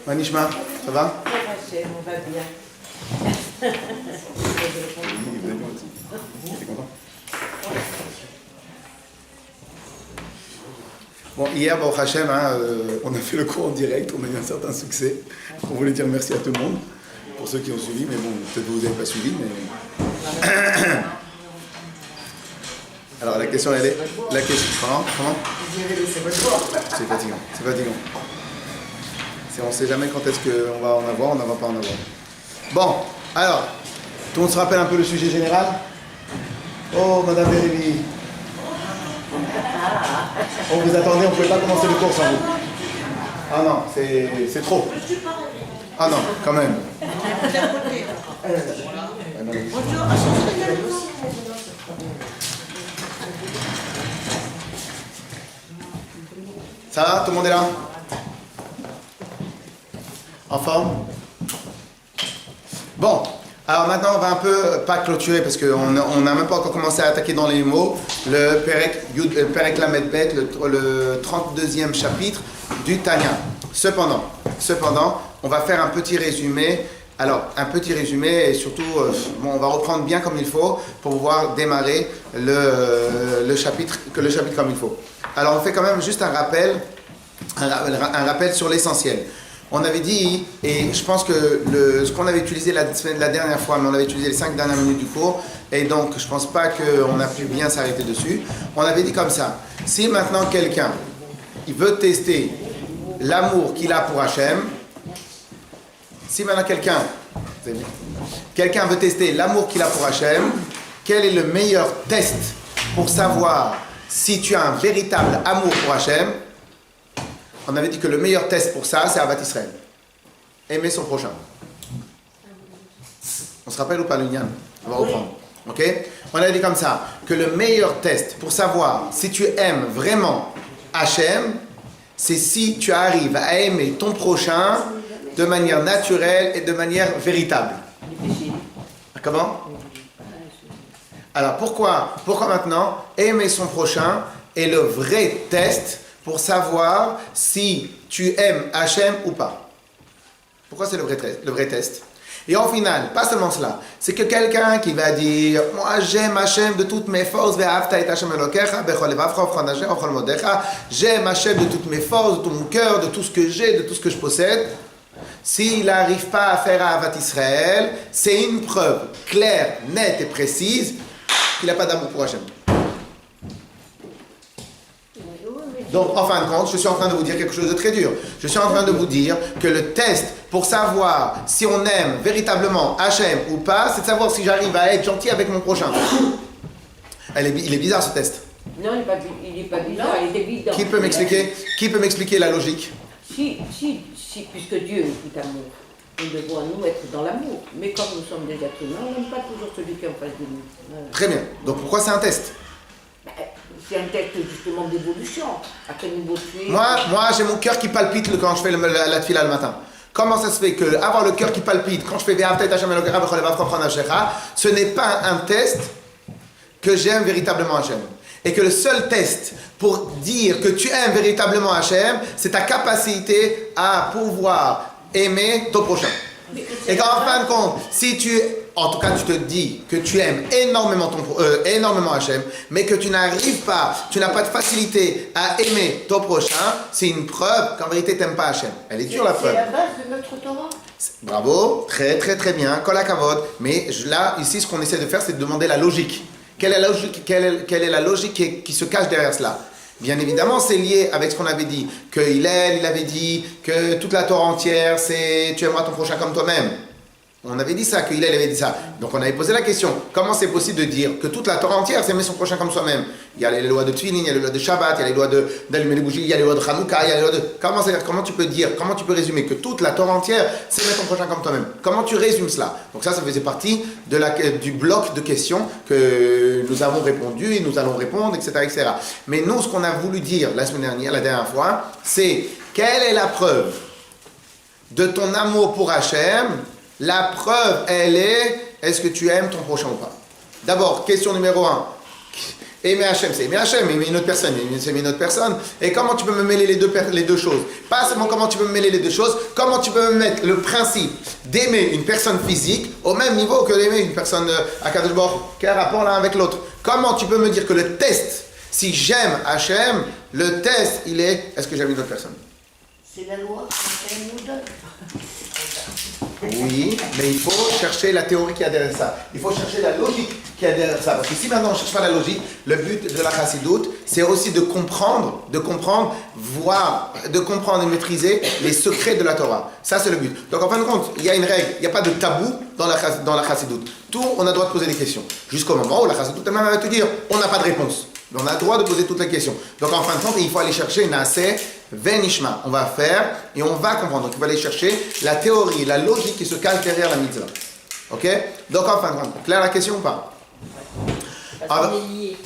Manishma, ça va? On va bien. T'es content? Bon, hier, Baruch Hashem, on a fait le cours en direct, on a eu un certain succès. On voulait dire merci à tout le monde, pour ceux qui ont suivi, mais bon, peut-être que vous n'avez pas suivi, mais... Alors la question, elle est... La question... Comment? C'est fatigant, c'est fatigant. On ne sait jamais quand est-ce qu'on va en avoir, on n'en va pas en avoir. Bon, alors, tout le monde se rappelle un peu le sujet général? Oh, Madame Bérébi. On vous attendait, on ne pouvait pas commencer le cours sans vous. Ah non, c'est trop. Ah non, quand même. Ça va? Tout le monde est là? En forme? Bon, alors maintenant on va un peu, pas clôturer parce qu'on n'a même pas encore commencé à attaquer dans les mots, le Perek Lamed Bet, le 32e chapitre du Tanya. Cependant, on va faire un petit résumé. Alors, un petit résumé et surtout, on va reprendre bien comme il faut pour pouvoir démarrer le chapitre comme il faut. Alors, on fait quand même juste un rappel sur l'essentiel. On avait dit, et je pense que ce qu'on avait utilisé la dernière fois, mais on avait utilisé les 5 dernières minutes du cours, et donc je ne pense pas qu'on a pu bien s'arrêter dessus. On avait dit comme ça, si maintenant quelqu'un il veut tester l'amour qu'il a pour Hachem, si maintenant quelqu'un veut tester l'amour qu'il a pour Hachem, quel est le meilleur test pour savoir si tu as un véritable amour pour Hachem? On avait dit que le meilleur test pour ça, c'est Avat Israël. Aimer son prochain. On se rappelle ou pas le Nyan? On va reprendre. Ok? On avait dit comme ça, que le meilleur test pour savoir si tu aimes vraiment Hachem, c'est si tu arrives à aimer ton prochain de manière naturelle et de manière véritable. Comment? Alors pourquoi maintenant aimer son prochain est le vrai test pour savoir si tu aimes Hachem ou pas? Pourquoi c'est le vrai test? Et au final, pas seulement cela, c'est que quelqu'un qui va dire « Moi j'aime Hachem de toutes mes forces, j'aime Hachem de toutes mes forces, de tout mon cœur, de tout ce que j'ai, de tout ce que je possède », s'il n'arrive pas à faire Avat Israël, c'est une preuve claire, nette et précise qu'il n'a pas d'amour pour Hachem. Donc, en fin de compte, je suis en train de vous dire quelque chose de très dur. Je suis en train de vous dire que le test pour savoir si on aime véritablement Hachem ou pas, c'est de savoir si j'arrive à être gentil avec mon prochain. Il est bizarre ce test. Non, il n'est pas bizarre, il est évident. Qui peut m'expliquer la logique? Si, puisque Dieu est tout amour, nous devons nous être dans l'amour. Mais comme nous sommes des êtres humains, on n'aime pas toujours celui qui est en face de nous. Voilà. Très bien. Donc pourquoi c'est un test? C'est un test justement d'évolution. À quel niveau tu es? Moi, j'ai mon cœur qui palpite quand je fais la tefila le matin. Comment ça se fait que avoir le cœur qui palpite quand je fais ce n'est pas un test que j'aime véritablement Hachem? Et que le seul test pour dire que tu aimes véritablement Hachem, c'est ta capacité à pouvoir aimer ton prochain. Et qu'en fin de compte, en tout cas tu te dis que tu aimes énormément Hachem, mais que tu n'arrives pas, tu n'as pas de facilité à aimer ton prochain, c'est une preuve qu'en vérité tu n'aimes pas Hachem. Elle est dure la preuve. C'est la base de notre Torah. Bravo, très très très bien, kol hakavod. Mais là, ici, ce qu'on essaie de faire, c'est de demander la logique. Quelle est la logique qui se cache derrière cela? Bien évidemment, c'est lié avec ce qu'on avait dit, que il avait dit que toute la Torah entière, c'est tu aimeras ton prochain comme toi-même. On avait dit ça, que Hillel avait dit ça. Donc on avait posé la question, comment c'est possible de dire que toute la Torah entière, c'est aimer son prochain comme soi-même? Il y a les lois de Tfilin, il y a les lois de Shabbat, il y a les lois d'allumer les bougies, il y a les lois de Hanouka, il y a les lois de... Comment tu peux résumer que toute la Torah entière, c'est aimer ton prochain comme toi-même? Comment tu résumes cela? Donc ça faisait partie du bloc de questions que nous avons répondu et nous allons répondre, etc., etc. Mais nous, ce qu'on a voulu dire la dernière fois, c'est quelle est la preuve de ton amour pour Hachem? La preuve, elle est, est-ce que tu aimes ton prochain ou pas? D'abord, question numéro 1. Aimer Hachem, c'est aimer Hachem, aimer une autre personne, c'est aimer une autre personne. Et comment tu peux me mêler les deux choses? Pas seulement comment tu peux me mêler les deux choses, comment tu peux me mettre le principe d'aimer une personne physique au même niveau que d'aimer une personne à Kadosh Baruch Hu. Quel rapport l'un avec l'autre? Comment tu peux me dire que le test, si j'aime Hachem, le test, il est, est-ce que j'aime une autre personne? C'est la loi qu'Hachem nous donne. Oui, mais il faut chercher la théorie qui est derrière ça. Il faut chercher la logique qui est derrière ça. Parce que si maintenant on ne cherche pas la logique, le but de la chassidoute, c'est aussi de comprendre, voir, de comprendre et maîtriser les secrets de la Torah. Ça, c'est le but. Donc en fin de compte, il y a une règle, il n'y a pas de tabou dans la chassidoute. Tout, on a le droit de poser des questions. Jusqu'au moment où la chassidoute elle-même va te dire, on n'a pas de réponse. Mais on a le droit de poser toutes les questions. Donc en fin de compte, il faut aller chercher Naaseh Venishma. On va faire et on va comprendre. Donc il faut aller chercher la théorie, la logique qui se cache derrière la mitzvah. Ok? Donc en fin de compte, clair la question ou pas? Parce qu'on est liés.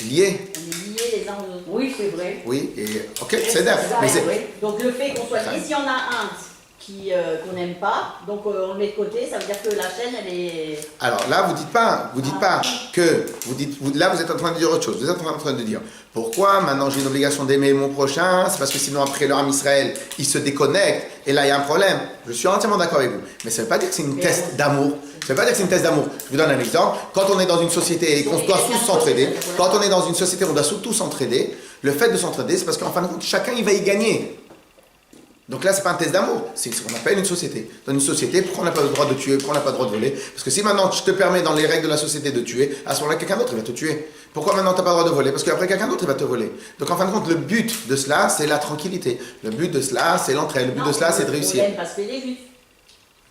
Liés? On est liés les uns aux autres. Oui, c'est vrai. Oui, et ok, c'est d'accord. Mais c'est... Oui. Donc le fait qu'on soit liés, s'il y en a un qu'on n'aime pas, donc on le met de côté, ça veut dire que la chaîne, elle est... Alors là, vous dites pas que, là vous êtes en train de dire autre chose. Vous êtes en train de dire, pourquoi maintenant j'ai une obligation d'aimer mon prochain? C'est parce que sinon après le Ham Israël, il se déconnecte et là il y a un problème. Je suis entièrement d'accord avec vous. Mais ça ne veut pas dire que c'est une test d'amour. Ça ne veut pas dire que c'est une test d'amour. Je vous donne un exemple. Quand on est dans une société et qu'on doit tous s'entraider, tous s'entraider, le fait de s'entraider, c'est parce qu'en fin de compte, chacun il va y gagner. Donc là, c'est pas un test d'amour, c'est ce qu'on appelle une société. Dans une société, pourquoi on n'a pas le droit de tuer, pourquoi on n'a pas le droit de voler? Parce que si maintenant je te permets dans les règles de la société de tuer, à ce moment-là, quelqu'un d'autre il va te tuer. Pourquoi maintenant tu n'as pas le droit de voler? Parce qu'après quelqu'un d'autre il va te voler. Donc en fin de compte, le but de cela, c'est la tranquillité. Le but de cela, c'est l'entraide. Le but de cela, c'est de réussir. Parce qu'il est juif.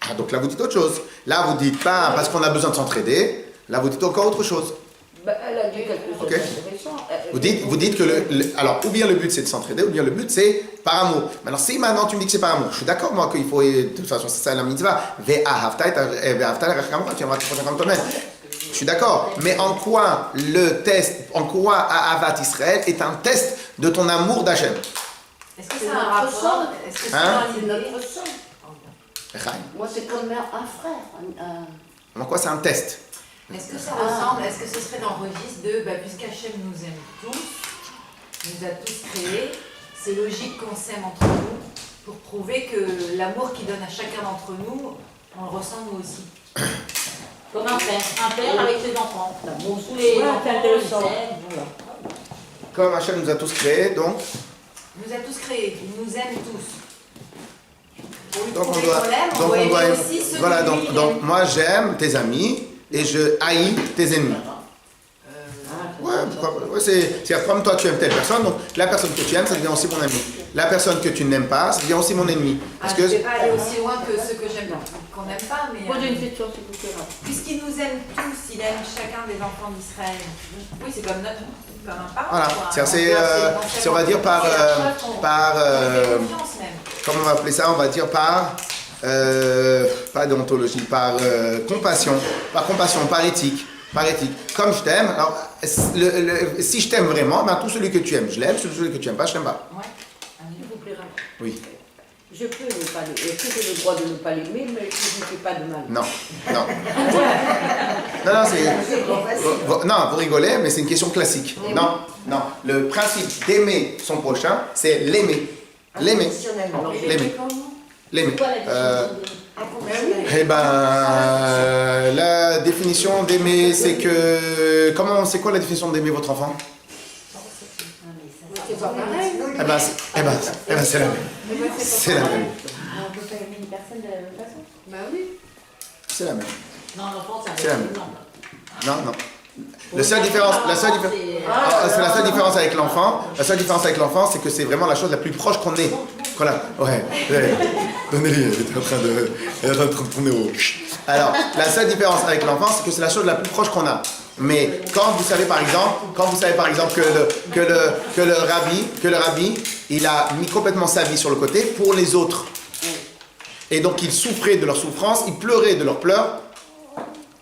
Ah, donc là, vous dites autre chose. Là, vous dites pas parce qu'on a besoin de s'entraider. Là, vous dites encore autre chose. Bah, elle a dit quelque chose d'intéressant. Vous dites que alors, ou bien le but c'est de s'entraider, ou bien le but c'est par amour. Maintenant, si maintenant tu me dis que c'est par amour, je suis d'accord moi qu'il faut, de toute façon, c'est ça la mitzvah. Je suis d'accord. Mais en quoi le test, en quoi Ahavat Israël est un test de ton amour d'Hachem? Est-ce que c'est un rapport? Est-ce que C'est notre sang. Chaim. Moi, c'est comme un frère. En quoi c'est un test? Est-ce que ça ressemble, est-ce que ce serait dans le registre de, puisqu'Hachem nous aime tous, nous a tous créés, c'est logique qu'on s'aime entre nous pour prouver que l'amour qu'il donne à chacun d'entre nous, on le ressent nous aussi. Comme un père avec ses enfants. Bon, Tous les voilà, enfants, c'est intéressant. ils s'aiment, voilà. Comme Hachem nous a tous créés, donc. Il nous a tous créés, il nous aime tous. Pour lui Donc prouver qu'on l'aime, on doit aimer aussi ceux voilà, que lui, il donc aime. moi j'aime tes amis et je haïs tes ennemis. Ouais, c'est comme toi tu aimes telle personne, donc la personne que tu aimes, ça devient aussi mon ami. La personne que tu n'aimes pas, ça devient aussi mon ennemi. Parce Je ne que... vais pas aller aussi loin que ceux que j'aime, qu'on n'aime pas, mais Posez une question, s'il vous plaît. puisqu'il nous aime tous, il aime chacun des enfants d'Israël. Oui, c'est comme un parent. Voilà, quoi. c'est on va dire par Confiance même. comment on va appeler ça? On va dire par pas déontologie, par compassion, par éthique. Par éthique. Comme je t'aime, alors si je t'aime vraiment, ben, tout celui que tu aimes, je l'aime, celui que tu n'aimes pas, je t'aime pas. Ouais. S'il vous plaît, Raph. Oui. Je peux ne pas l'aimer. Est-ce que j'ai le droit de ne pas l'aimer, mais je ne fais pas de mal? Non. Non, c'est... Non, vous rigolez, mais c'est une question classique. Non. Le principe d'aimer son prochain, c'est l'aimer. L'aimer. Alors, L'aimer. L'aimer. C'est quoi la définition de- Eh ben, la définition d'aimer, c'est que... C'est quoi la définition d'aimer votre enfant? c'est pas pareil. Eh ben, c'est la même. C'est la même. On peut pas aimer une personne de la même façon. Bah oui. C'est la même. Non, l'enfant, C'est la même. non. Non. La seule différence avec l'enfant, c'est que c'est vraiment la chose la plus proche qu'on ait. Ouais. Donnez-lui, elle est en train de tourner au... Alors, la seule différence avec l'enfant, c'est que c'est la chose la plus proche qu'on a. Mais quand vous savez par exemple que le rabbi, il a mis complètement sa vie sur le côté pour les autres. Et donc il souffrait de leur souffrance, il pleurait de leurs pleurs.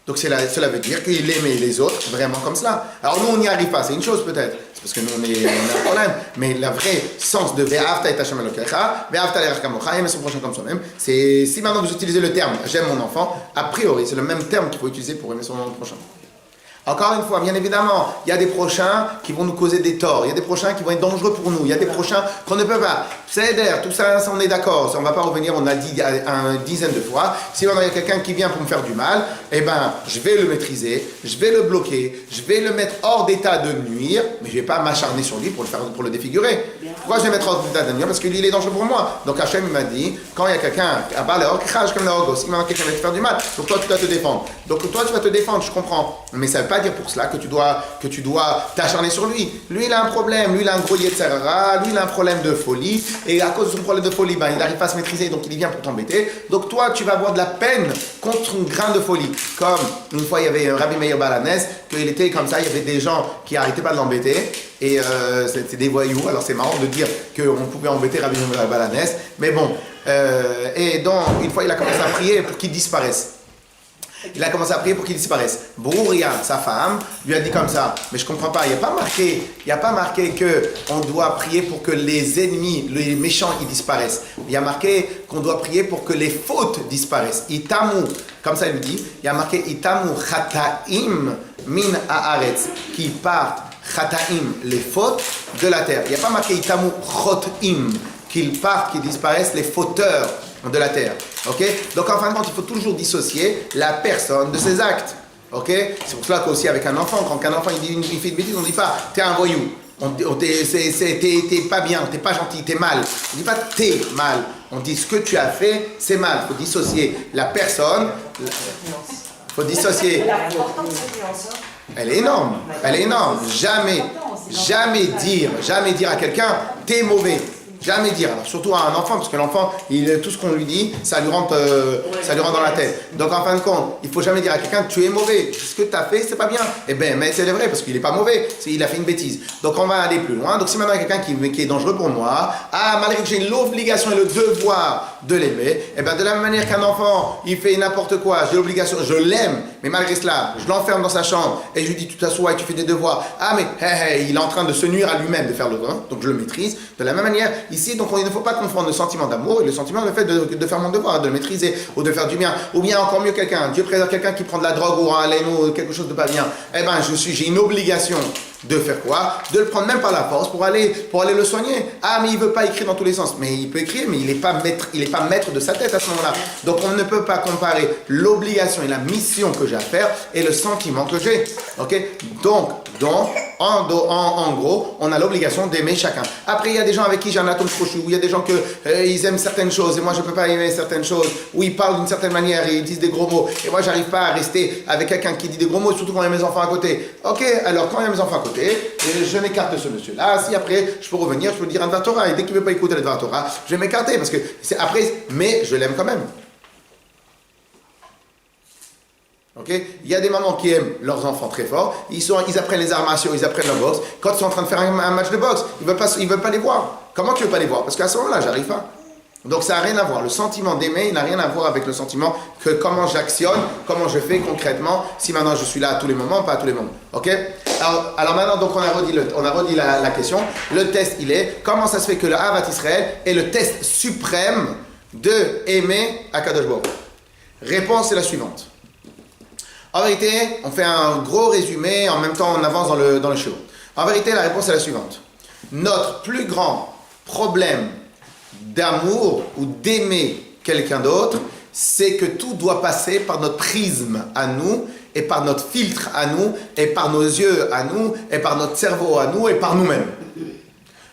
Donc cela veut dire qu'il aimait les autres vraiment comme cela. Alors nous on n'y arrive pas, c'est une chose peut-être. C'est parce que nous on a un problème. Mais le vrai sens de Ve'ahavta et Hashem Elokecha, Ve'ahavta le'rach kamocha, aimer son prochain comme soi-même, c'est si maintenant vous utilisez le terme j'aime mon enfant, a priori c'est le même terme qu'il faut utiliser pour aimer son prochain. Encore une fois, bien évidemment, il y a des prochains qui vont nous causer des torts. Il y a des prochains qui vont être dangereux pour nous. Il y a des prochains qu'on ne peut pas. C'est d'air, tout ça, on est d'accord. On ne va pas revenir, on a dit une dizaine de fois. Si on a quelqu'un qui vient pour me faire du mal, eh ben, je vais le maîtriser, je vais le bloquer, je vais le mettre hors d'état de nuire, mais je ne vais pas m'acharner sur lui pour le défigurer. Pourquoi je vais le mettre hors d'état de nuire? Parce que lui, il est dangereux pour moi. Donc Hachem m'a dit, quand il y a quelqu'un, si maintenant quelqu'un va te faire du mal, donc toi, tu dois te défendre. Donc toi, tu vas te défendre, je comprends. Mais ça ne veut pas dire pour cela que tu dois t'acharner sur lui. Lui, il a un problème. Lui, il a un gros yetzerara. Lui, il a un problème de folie. Et à cause de son problème de folie, ben, il n'arrive pas à se maîtriser, donc il vient pour t'embêter. Donc toi, tu vas avoir de la peine contre un grain de folie. Comme une fois, il y avait Rabbi Meir Balanès, qu'il était comme ça, il y avait des gens qui n'arrêtaient pas de l'embêter. Et c'était des voyous. Alors c'est marrant de dire qu'on pouvait embêter Rabbi Meir Balanès. Mais bon. Et donc, une fois, il a commencé à prier pour qu'il disparaisse. Il a commencé à prier pour qu'il disparaisse. Brouria, sa femme, lui a dit comme ça. Mais je comprends pas, il n'y a pas marqué qu'on doit prier pour que les ennemis, les méchants, ils disparaissent. Il y a marqué qu'on doit prier pour que les fautes disparaissent. Itamu, comme ça il lui dit, il y a marqué Itamu chataim min haaretz, qui partent chataim, les fautes de la terre. Il n'y a pas marqué Itamu chotim, qu'ils partent, qu'ils disparaissent, les fauteurs de la terre. Ok? Donc en fin de compte, il faut toujours dissocier la personne de ses actes. Ok? C'est pour cela qu'aussi avec un enfant, quand un enfant il fait une bêtise, on ne dit pas t'es un voyou. T'es pas bien, t'es pas gentil, t'es mal. On ne dit pas t'es mal. On dit ce que tu as fait, c'est mal. Il faut dissocier la personne. Il faut dissocier. Elle est énorme. Elle est énorme. Jamais dire à quelqu'un t'es mauvais. Jamais dire, alors, surtout à un enfant, parce que l'enfant, tout ce qu'on lui dit, ça lui rentre dans la tête. Donc en fin de compte, il ne faut jamais dire à quelqu'un tu es mauvais, ce que tu as fait, c'est pas bien. Eh bien, mais c'est vrai, parce qu'il n'est pas mauvais, il a fait une bêtise. Donc on va aller plus loin. Donc si maintenant il y a quelqu'un qui est dangereux pour moi, malgré que j'ai l'obligation et le devoir de l'aimer, eh bien de la même manière qu'un enfant, il fait n'importe quoi, j'ai l'obligation, je l'aime, mais malgré cela, je l'enferme dans sa chambre et je lui dis tu t'assois et tu fais des devoirs. Il est en train de se nuire à lui-même de faire le devoir, donc je le maîtrise. De la même manière, ici, donc il ne faut pas confondre le sentiment d'amour et le sentiment, le fait de faire mon devoir, de le maîtriser ou de faire du bien. Ou bien encore mieux Dieu présente quelqu'un qui prend de la drogue ou un laino ou quelque chose de pas bien. Eh bien, j'ai une obligation de faire quoi? De le prendre même par la force pour aller le soigner. Mais il veut pas écrire dans tous les sens. Mais il peut écrire, mais il n'est pas maître de sa tête à ce moment-là. Donc on ne peut pas comparer l'obligation et la mission que j'ai à faire et le sentiment que j'ai. Ok? Donc en gros, on a l'obligation d'aimer chacun. Après, il y a des gens avec qui j'ai un atome crochu, où il y a des gens ils aiment certaines choses et moi je ne peux pas aimer certaines choses, où ils parlent d'une certaine manière et ils disent des gros mots. Et moi, j'arrive pas à rester avec quelqu'un qui dit des gros mots, surtout quand il y a mes enfants à côté. Ok, alors quand il y a mes enfants à côté, je m'écarte de ce monsieur-là. Si après, je peux revenir, je peux dire un Dvar Torah. Et dès qu'il ne veut pas écouter le Dvar Torah, je vais m'écarter parce que c'est après, mais je l'aime quand même. Okay? Il y a des mamans qui aiment leurs enfants très fort, ils apprennent les arts martiaux, ils apprennent la boxe. Quand ils sont en train de faire un match de boxe, ils ne veulent pas les voir. Comment tu ne veux pas les voir? Parce qu'à ce moment-là, j'arrive pas. Donc ça n'a rien à voir. Le sentiment d'aimer n'a rien à voir avec le sentiment que comment j'actionne, comment je fais concrètement, si maintenant je suis là à tous les moments, pas à tous les moments. Ok? Alors maintenant, donc on a redit la question. Le test, il est, comment ça se fait que le Ahavat Israël est le test suprême de aimer Akadosh Baruch Hu? Réponse est la suivante. En vérité, on fait un gros résumé, en même temps on avance dans le show. En vérité, la réponse est la suivante. Notre plus grand problème d'amour ou d'aimer quelqu'un d'autre, c'est que tout doit passer par notre prisme à nous, et par notre filtre à nous, et par nos yeux à nous, et par notre cerveau à nous, et par nous-mêmes.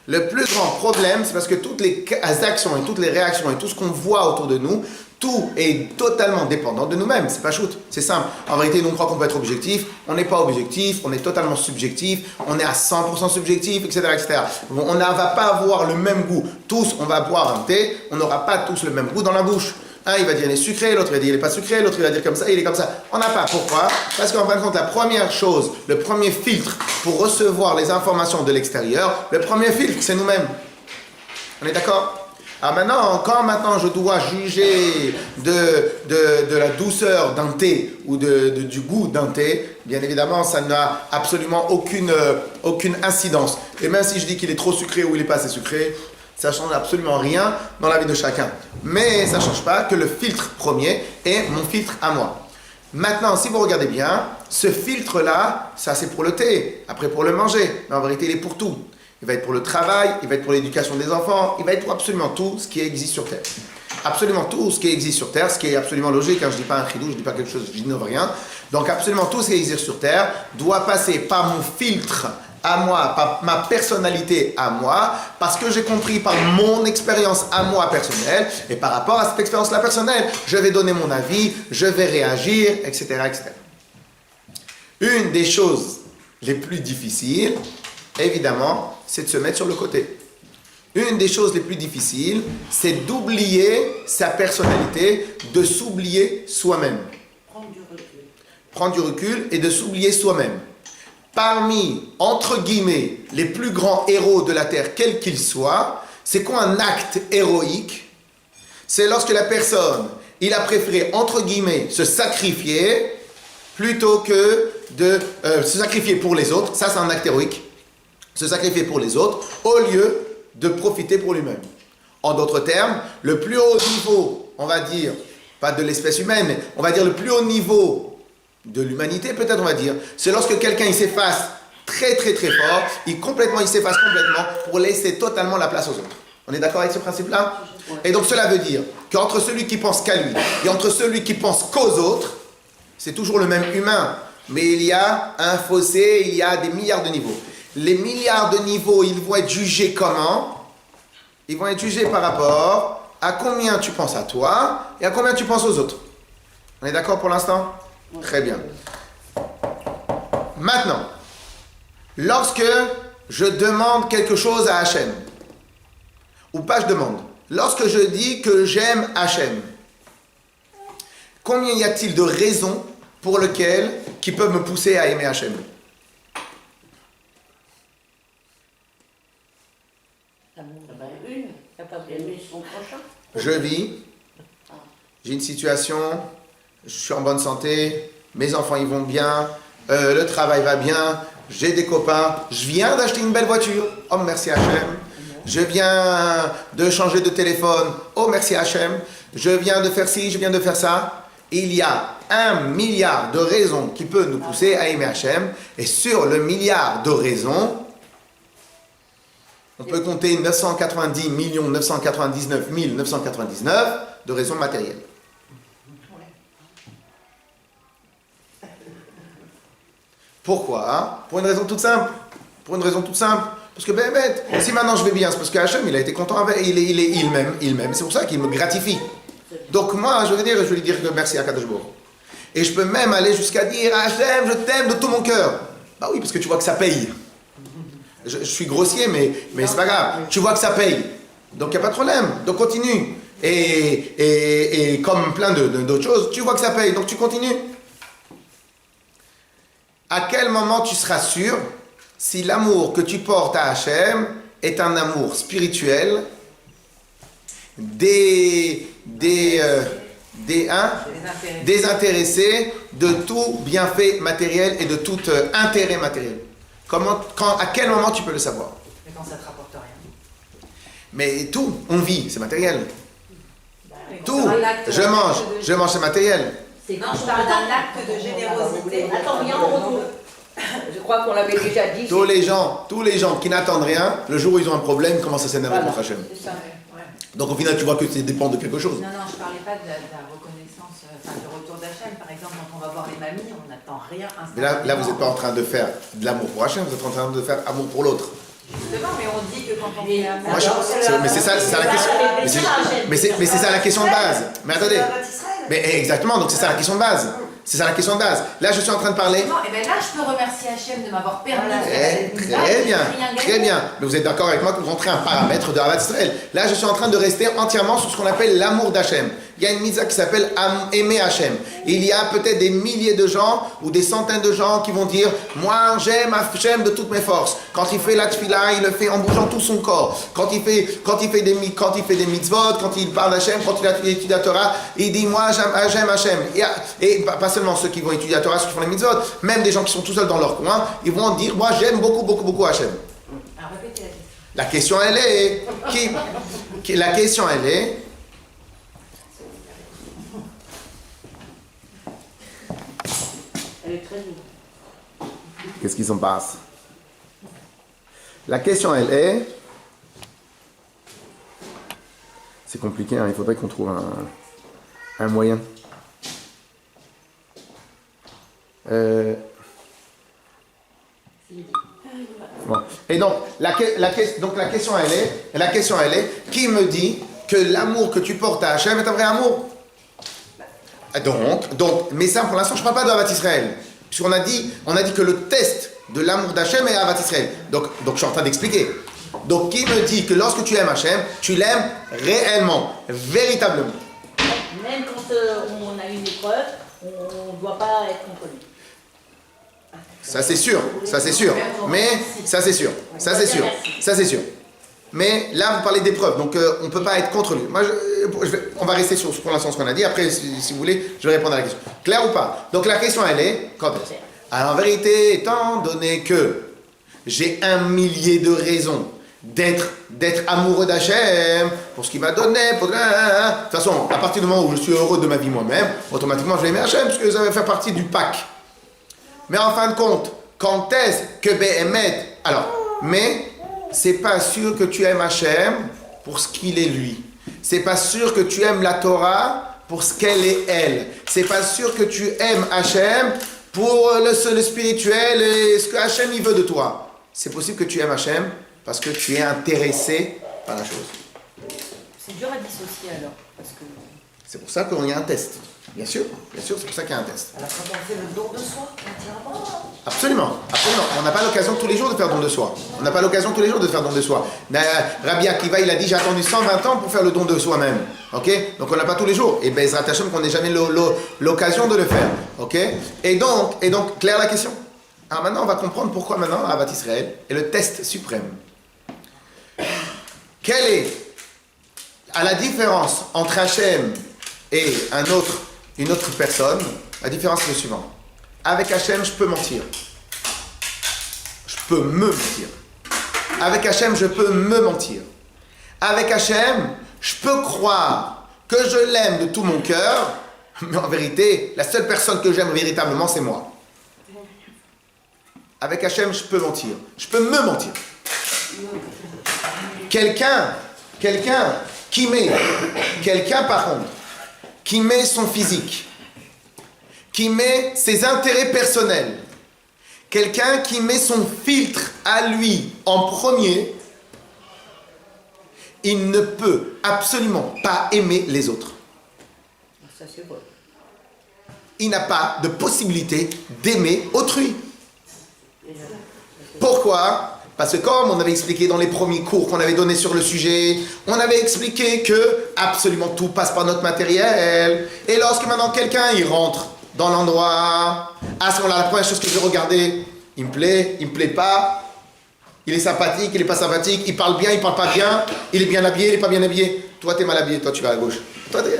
Le plus grand problème, c'est parce que toutes les actions et toutes les réactions et tout ce qu'on voit autour de nous, tout est totalement dépendant de nous-mêmes. C'est pas shoot, c'est simple. En vérité, nous on croit qu'on peut être objectif. On n'est pas objectif, on est totalement subjectif. On est à 100% subjectif, etc., etc. On ne va pas avoir le même goût. Tous, on va boire un thé, on n'aura pas tous le même goût dans la bouche. Un, il va dire il est sucré, l'autre il va dire il n'est pas sucré, l'autre il va dire comme ça, il est comme ça. On n'a pas. Pourquoi? Parce qu'en fin de compte, la première chose, le premier filtre pour recevoir les informations de l'extérieur, le premier filtre, c'est nous-mêmes. On est d'accord? Alors maintenant, je dois juger de la douceur d'un thé ou du goût d'un thé, bien évidemment, ça n'a absolument aucune incidence. Et même si je dis qu'il est trop sucré ou il n'est pas assez sucré, ça ne change absolument rien dans la vie de chacun. Mais ça ne change pas que le filtre premier est mon filtre à moi. Maintenant, si vous regardez bien, ce filtre-là, ça c'est pour le thé, après pour le manger. Mais en vérité, il est pour tout. Il va être pour le travail, il va être pour l'éducation des enfants, il va être pour absolument tout ce qui existe sur Terre. Absolument tout ce qui existe sur Terre, ce qui est absolument logique, quand je ne dis pas un chidou, je ne dis pas quelque chose, je n'innove rien. Donc absolument tout ce qui existe sur Terre doit passer par mon filtre à moi, par ma personnalité à moi, parce que j'ai compris par mon expérience à moi personnelle, et par rapport à cette expérience-là personnelle, je vais donner mon avis, je vais réagir, etc., etc. Une des choses les plus difficiles, évidemment, c'est de se mettre sur le côté. Une des choses les plus difficiles, c'est d'oublier sa personnalité, de s'oublier soi-même. Prendre du recul et de s'oublier soi-même. Parmi, entre guillemets, les plus grands héros de la Terre, quels qu'ils soient, c'est quoi un acte héroïque? C'est lorsque la personne, il a préféré, entre guillemets, se sacrifier, plutôt que de se sacrifier pour les autres. Ça, c'est un acte héroïque. Se sacrifier pour les autres, au lieu de profiter pour lui-même. En d'autres termes, le plus haut niveau, on va dire, pas de l'espèce humaine, mais on va dire le plus haut niveau de l'humanité, peut-être on va dire, c'est lorsque quelqu'un il s'efface très très très fort, il s'efface complètement pour laisser totalement la place aux autres. On est d'accord avec ce principe-là? Et donc cela veut dire qu'entre celui qui pense qu'à lui et entre celui qui pense qu'aux autres, c'est toujours le même humain, mais il y a un fossé, il y a des milliards de niveaux. Les milliards de niveaux, ils vont être jugés comment? Ils vont être jugés par rapport à combien tu penses à toi et à combien tu penses aux autres. On est d'accord pour l'instant? Très bien. Maintenant, lorsque je demande quelque chose à Hachem, ou pas je demande, lorsque je dis que j'aime Hachem, combien y a-t-il de raisons pour lesquelles qui peuvent me pousser à aimer Hachem? Une, capable d'aimer son prochain. Je vis, j'ai une situation, je suis en bonne santé, mes enfants ils vont bien, le travail va bien, j'ai des copains, je viens d'acheter une belle voiture, oh merci Hachem, je viens de changer de téléphone, oh merci Hachem, je viens de faire ci, je viens de faire ça. Il y a 1 milliard de raisons qui peuvent nous pousser à aimer Hachem, et sur le milliard de raisons, on peut compter 990 999 999 de raisons matérielles. Pourquoi? Pour une raison toute simple. Parce que bête, si maintenant je vais bien, c'est parce que Hachem, il a été content avec, il m'aime, c'est pour ça qu'il me gratifie. Donc moi, je vais lui dire que merci à Kadosh Baruch. Et je peux même aller jusqu'à dire, Hachem, je t'aime de tout mon cœur. Bah oui, parce que tu vois que ça paye. Je suis grossier, mais c'est pas grave. Tu vois que ça paye. Donc il n'y a pas de problème. Donc continue. Et comme plein d'autres choses, tu vois que ça paye. Donc tu continues. À quel moment tu seras sûr si l'amour que tu portes à Hachem est un amour spirituel, désintéressé de tout bienfait matériel et de tout intérêt matériel? À quel moment tu peux le savoir? Mais quand ça te rapporte rien. Mais tout, on vit, c'est matériel. Mais quand Tout, c'est un acte je mange, c'est matériel. C'est Non, je parle d'un acte de générosité. Attends, viens, on retourne. Je crois qu'on l'avait déjà dit. Tous les gens qui n'attendent rien, le jour où ils ont un problème, commencent à s'énerver contre Hachem. C'est ça. Ouais. Donc au final, tu vois que ça dépend de quelque chose. Non, je parlais pas de la reconnaissance, du retour d'Hachem. Par exemple, quand on va voir les mamies, on n'attend rien Mais là, vous n'êtes pas en train de faire de l'amour pour Hachem, vous êtes en train de faire amour pour l'autre. Justement, mais on dit que quand on fait l'amour... Mais c'est ça la question. Mais c'est ça la question de base. Mais attendez. Mais exactement, donc c'est ça la question de base. C'est ça la question de base. Là, je suis en train de parler. Et bien là, je peux remercier Hachem de m'avoir permis de faire cette mise-là. Très bien. Mais vous êtes d'accord avec moi que vous rentrez un paramètre de Ahavat Israël. Là, je suis en train de rester entièrement sur ce qu'on appelle l'amour d'Hachem. Il y a une mitzvah qui s'appelle aimer Hachem. Il y a peut-être des milliers de gens ou des centaines de gens qui vont dire « Moi, j'aime Hachem de toutes mes forces. » Quand il fait la tefila, il le fait en bougeant tout son corps. Quand il fait des mitzvot, quand il parle d'Hachem, quand il étudie la Torah, il dit « Moi, j'aime Hachem. » Et pas seulement ceux qui vont étudier la Torah, ceux qui font les mitzvot, même des gens qui sont tout seuls dans leur coin, ils vont dire « Moi, j'aime beaucoup Hachem. » Alors, répétez la question. La question, elle est... est très lourd. Qu'est-ce qui s'en passe? La question, elle est... C'est compliqué, hein, il faudrait qu'on trouve un moyen. Bon. Et donc la question elle est, qui me dit que l'amour que tu portes à Hachem est un vrai amour? Donc, mais ça pour l'instant je ne parle pas de Ahavat Israël, puisqu'on a dit que le test de l'amour d'Hachem est Ahavat Israël. Donc je suis en train d'expliquer. Donc qui me dit que lorsque tu aimes Hachem, tu l'aimes réellement, véritablement? Même quand on a une épreuve, on ne doit pas être contre lui. Ça c'est sûr. Mais ça c'est sûr. Mais là vous parlez d'épreuve, donc on ne peut pas être contre lui. Moi, on va rester sur pour l'instant ce qu'on a dit. Après, si vous voulez, je vais répondre à la question. Clair ou pas? Donc la question elle est, quand est-ce? Alors en vérité, étant donné que j'ai 1 millier de raisons d'être amoureux d'Hachem, pour ce qu'il m'a donné, de toute façon, à partir du moment où je suis heureux de ma vie moi-même, automatiquement je vais aimer Hachem, parce que ça va faire partie du pack. Mais en fin de compte, quand est-ce que Béhémet... Alors, mais c'est pas sûr que tu aimes Hachem pour ce qu'il est lui. C'est pas sûr que tu aimes la Torah pour ce qu'elle est elle. C'est pas sûr que tu aimes Hachem pour le spirituel et ce que Hachem il veut de toi. C'est possible que tu aimes Hachem parce que tu es intéressé par la chose. C'est dur à dissocier alors, parce que... C'est pour ça qu'il y a un test. Bien sûr, c'est pour ça qu'il y a un test. Alors quand on fait le don de soi, entièrement. Absolument. On n'a pas l'occasion tous les jours de faire don de soi. Rabbi Akiva, il a dit, j'ai attendu 120 ans pour faire le don de soi-même. Ok? Donc on n'a pas tous les jours. Et Bezrat Hashem, qu'on n'ait jamais l'occasion de le faire. Ok? Et donc, claire la question. Alors maintenant, on va comprendre pourquoi maintenant Ahavat Israël est le test suprême. Quelle est la différence entre Hachem et une autre personne? La différence est le suivant. Avec Hachem, je peux mentir. Je peux me mentir. Avec Hachem, je peux me mentir. Avec Hachem, je peux croire que je l'aime de tout mon cœur, mais en vérité, la seule personne que j'aime véritablement, c'est moi. Avec Hachem, je peux mentir. Je peux me mentir. Quelqu'un par contre, qui met son physique, qui met ses intérêts personnels, quelqu'un qui met son filtre à lui en premier, il ne peut absolument pas aimer les autres. Ça c'est vrai. Il n'a pas de possibilité d'aimer autrui. Pourquoi ? Parce que comme on avait expliqué dans les premiers cours qu'on avait donnés sur le sujet, on avait expliqué que absolument tout passe par notre matériel. Et lorsque maintenant quelqu'un il rentre dans l'endroit, à ce moment-là, la première chose que je vais regarder, il me plaît pas, il est sympathique, il est pas sympathique, il parle bien, il parle pas bien, il est bien habillé, il est pas bien habillé. Toi t'es mal habillé, toi tu vas à gauche. Toi t'es...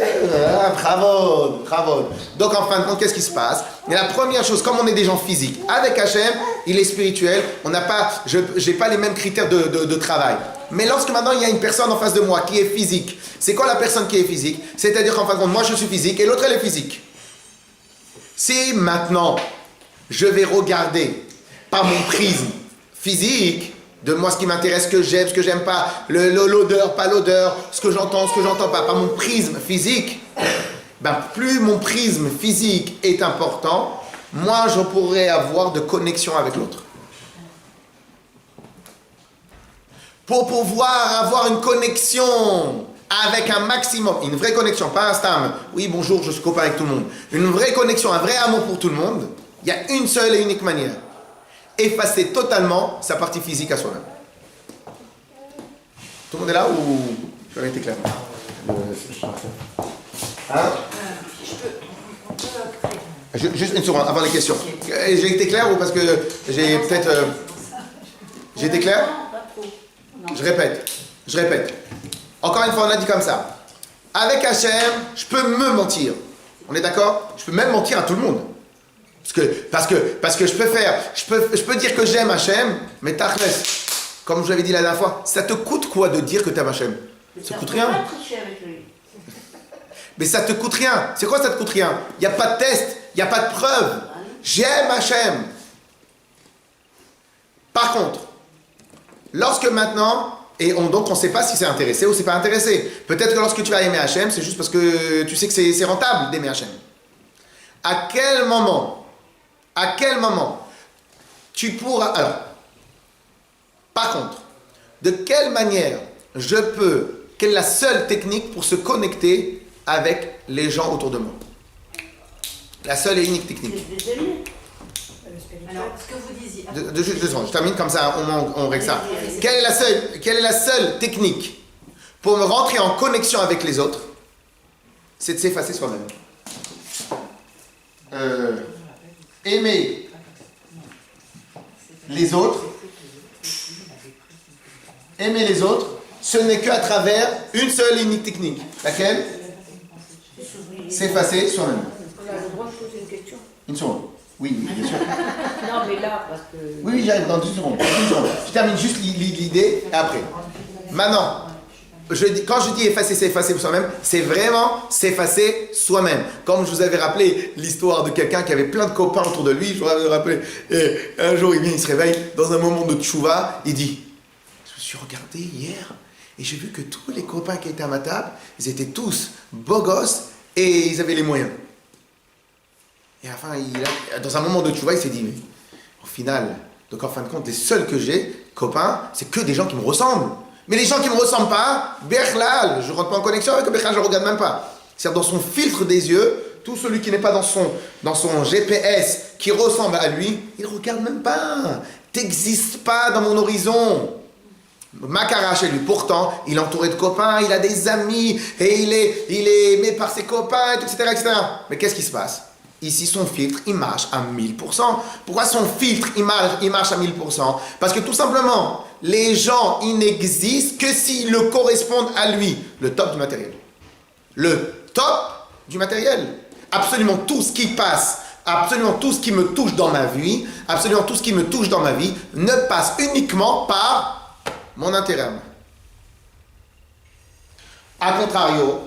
bravo. Donc en fin de compte, qu'est-ce qui se passe? Et la première chose, comme on est des gens physiques, avec Hachem, il est spirituel, on n'a pas, j'ai pas les mêmes critères de travail. Mais lorsque maintenant il y a une personne en face de moi qui est physique, c'est quoi la personne qui est physique? C'est-à-dire qu'en fin de compte, moi je suis physique et l'autre elle est physique. Si maintenant je vais regarder par mon prisme physique, de moi ce qui m'intéresse, ce que j'aime, ce que j'aime pas, l'odeur, pas l'odeur, ce que j'entends pas, par mon prisme physique, ben plus mon prisme physique est important, moins je pourrai avoir de connexion avec l'autre. Pour pouvoir avoir une connexion avec un maximum, une vraie connexion, pas un stam, oui bonjour, je suis copain avec tout le monde, une vraie connexion, un vrai amour pour tout le monde, il y a une seule et unique manière. Effacer totalement sa partie physique à soi-même. Tout le monde est là ou j'aurais été clair? Hein? Juste une seconde avant les questions. J'ai été clair ou parce que j'ai peut-être... J'ai été clair? Je répète. Encore une fois, on a dit comme ça. Avec Hachem, je peux me mentir. On est d'accord? Je peux même mentir à tout le monde. Parce que je peux dire que j'aime Hachem, mais tachles, comme je l'avais dit la dernière fois, ça te coûte quoi de dire que tu aimes Hachem? Ça coûte rien. Mais ça te coûte rien. C'est quoi ça te coûte rien? Il n'y a pas de test, il n'y a pas de preuve. J'aime Hachem. Par contre, lorsque maintenant, donc on ne sait pas si c'est intéressé ou c'est pas intéressé. Peut-être que lorsque tu vas aimer Hachem, c'est juste parce que tu sais que c'est rentable d'aimer Hachem. À quel moment tu pourras... Alors, par contre, de quelle manière quelle est la seule technique pour se connecter avec les gens autour de moi? La seule et unique technique. Alors, ce que vous disiez. Juste 2 secondes, je termine comme ça, on règle ça. Quelle est la seule technique pour me rentrer en connexion avec les autres? C'est de s'effacer soi-même. Aimer les autres, ce n'est qu'à travers une seule et unique technique. Laquelle? S'effacer soi-même. On a le droit de poser une question. Une seconde. Oui, bien sûr. Non, mais là, parce que... Oui, j'arrive dans 10 secondes. Je termine juste l'idée et après. Maintenant, quand je dis effacer, c'est effacer soi-même, c'est vraiment s'effacer soi-même. Comme je vous avais rappelé l'histoire de quelqu'un qui avait plein de copains autour de lui, je vous avais rappelé, et un jour il se réveille dans un moment de tchouva, il dit, je me suis regardé hier et j'ai vu que tous les copains qui étaient à ma table, ils étaient tous beaux gosses et ils avaient les moyens. Et à la fin, dans un moment de tchouva, il s'est dit, mais au final, donc en fin de compte, les seuls que j'ai, copains, c'est que des gens qui me ressemblent. Mais les gens qui ne me ressemblent pas, Berlal, je ne rentre pas en connexion avec Berlal, je ne regarde même pas. C'est-à-dire dans son filtre des yeux, tout celui qui n'est pas dans son GPS, qui ressemble à lui, il ne regarde même pas. T'existes pas dans mon horizon. Makara chez lui, pourtant, il est entouré de copains, il a des amis, et il est aimé par ses copains, etc., etc. Mais qu'est-ce qui se passe? Ici, son filtre, il marche à 1000%. Pourquoi son filtre, il marche à 1000%? Parce que tout simplement, les gens, ils n'existent que s'ils le correspondent à lui. Le top du matériel. Le top du matériel. Absolument tout ce qui passe, absolument tout ce qui me touche dans ma vie, absolument tout ce qui me touche dans ma vie, ne passe uniquement par mon intérêt. A contrario,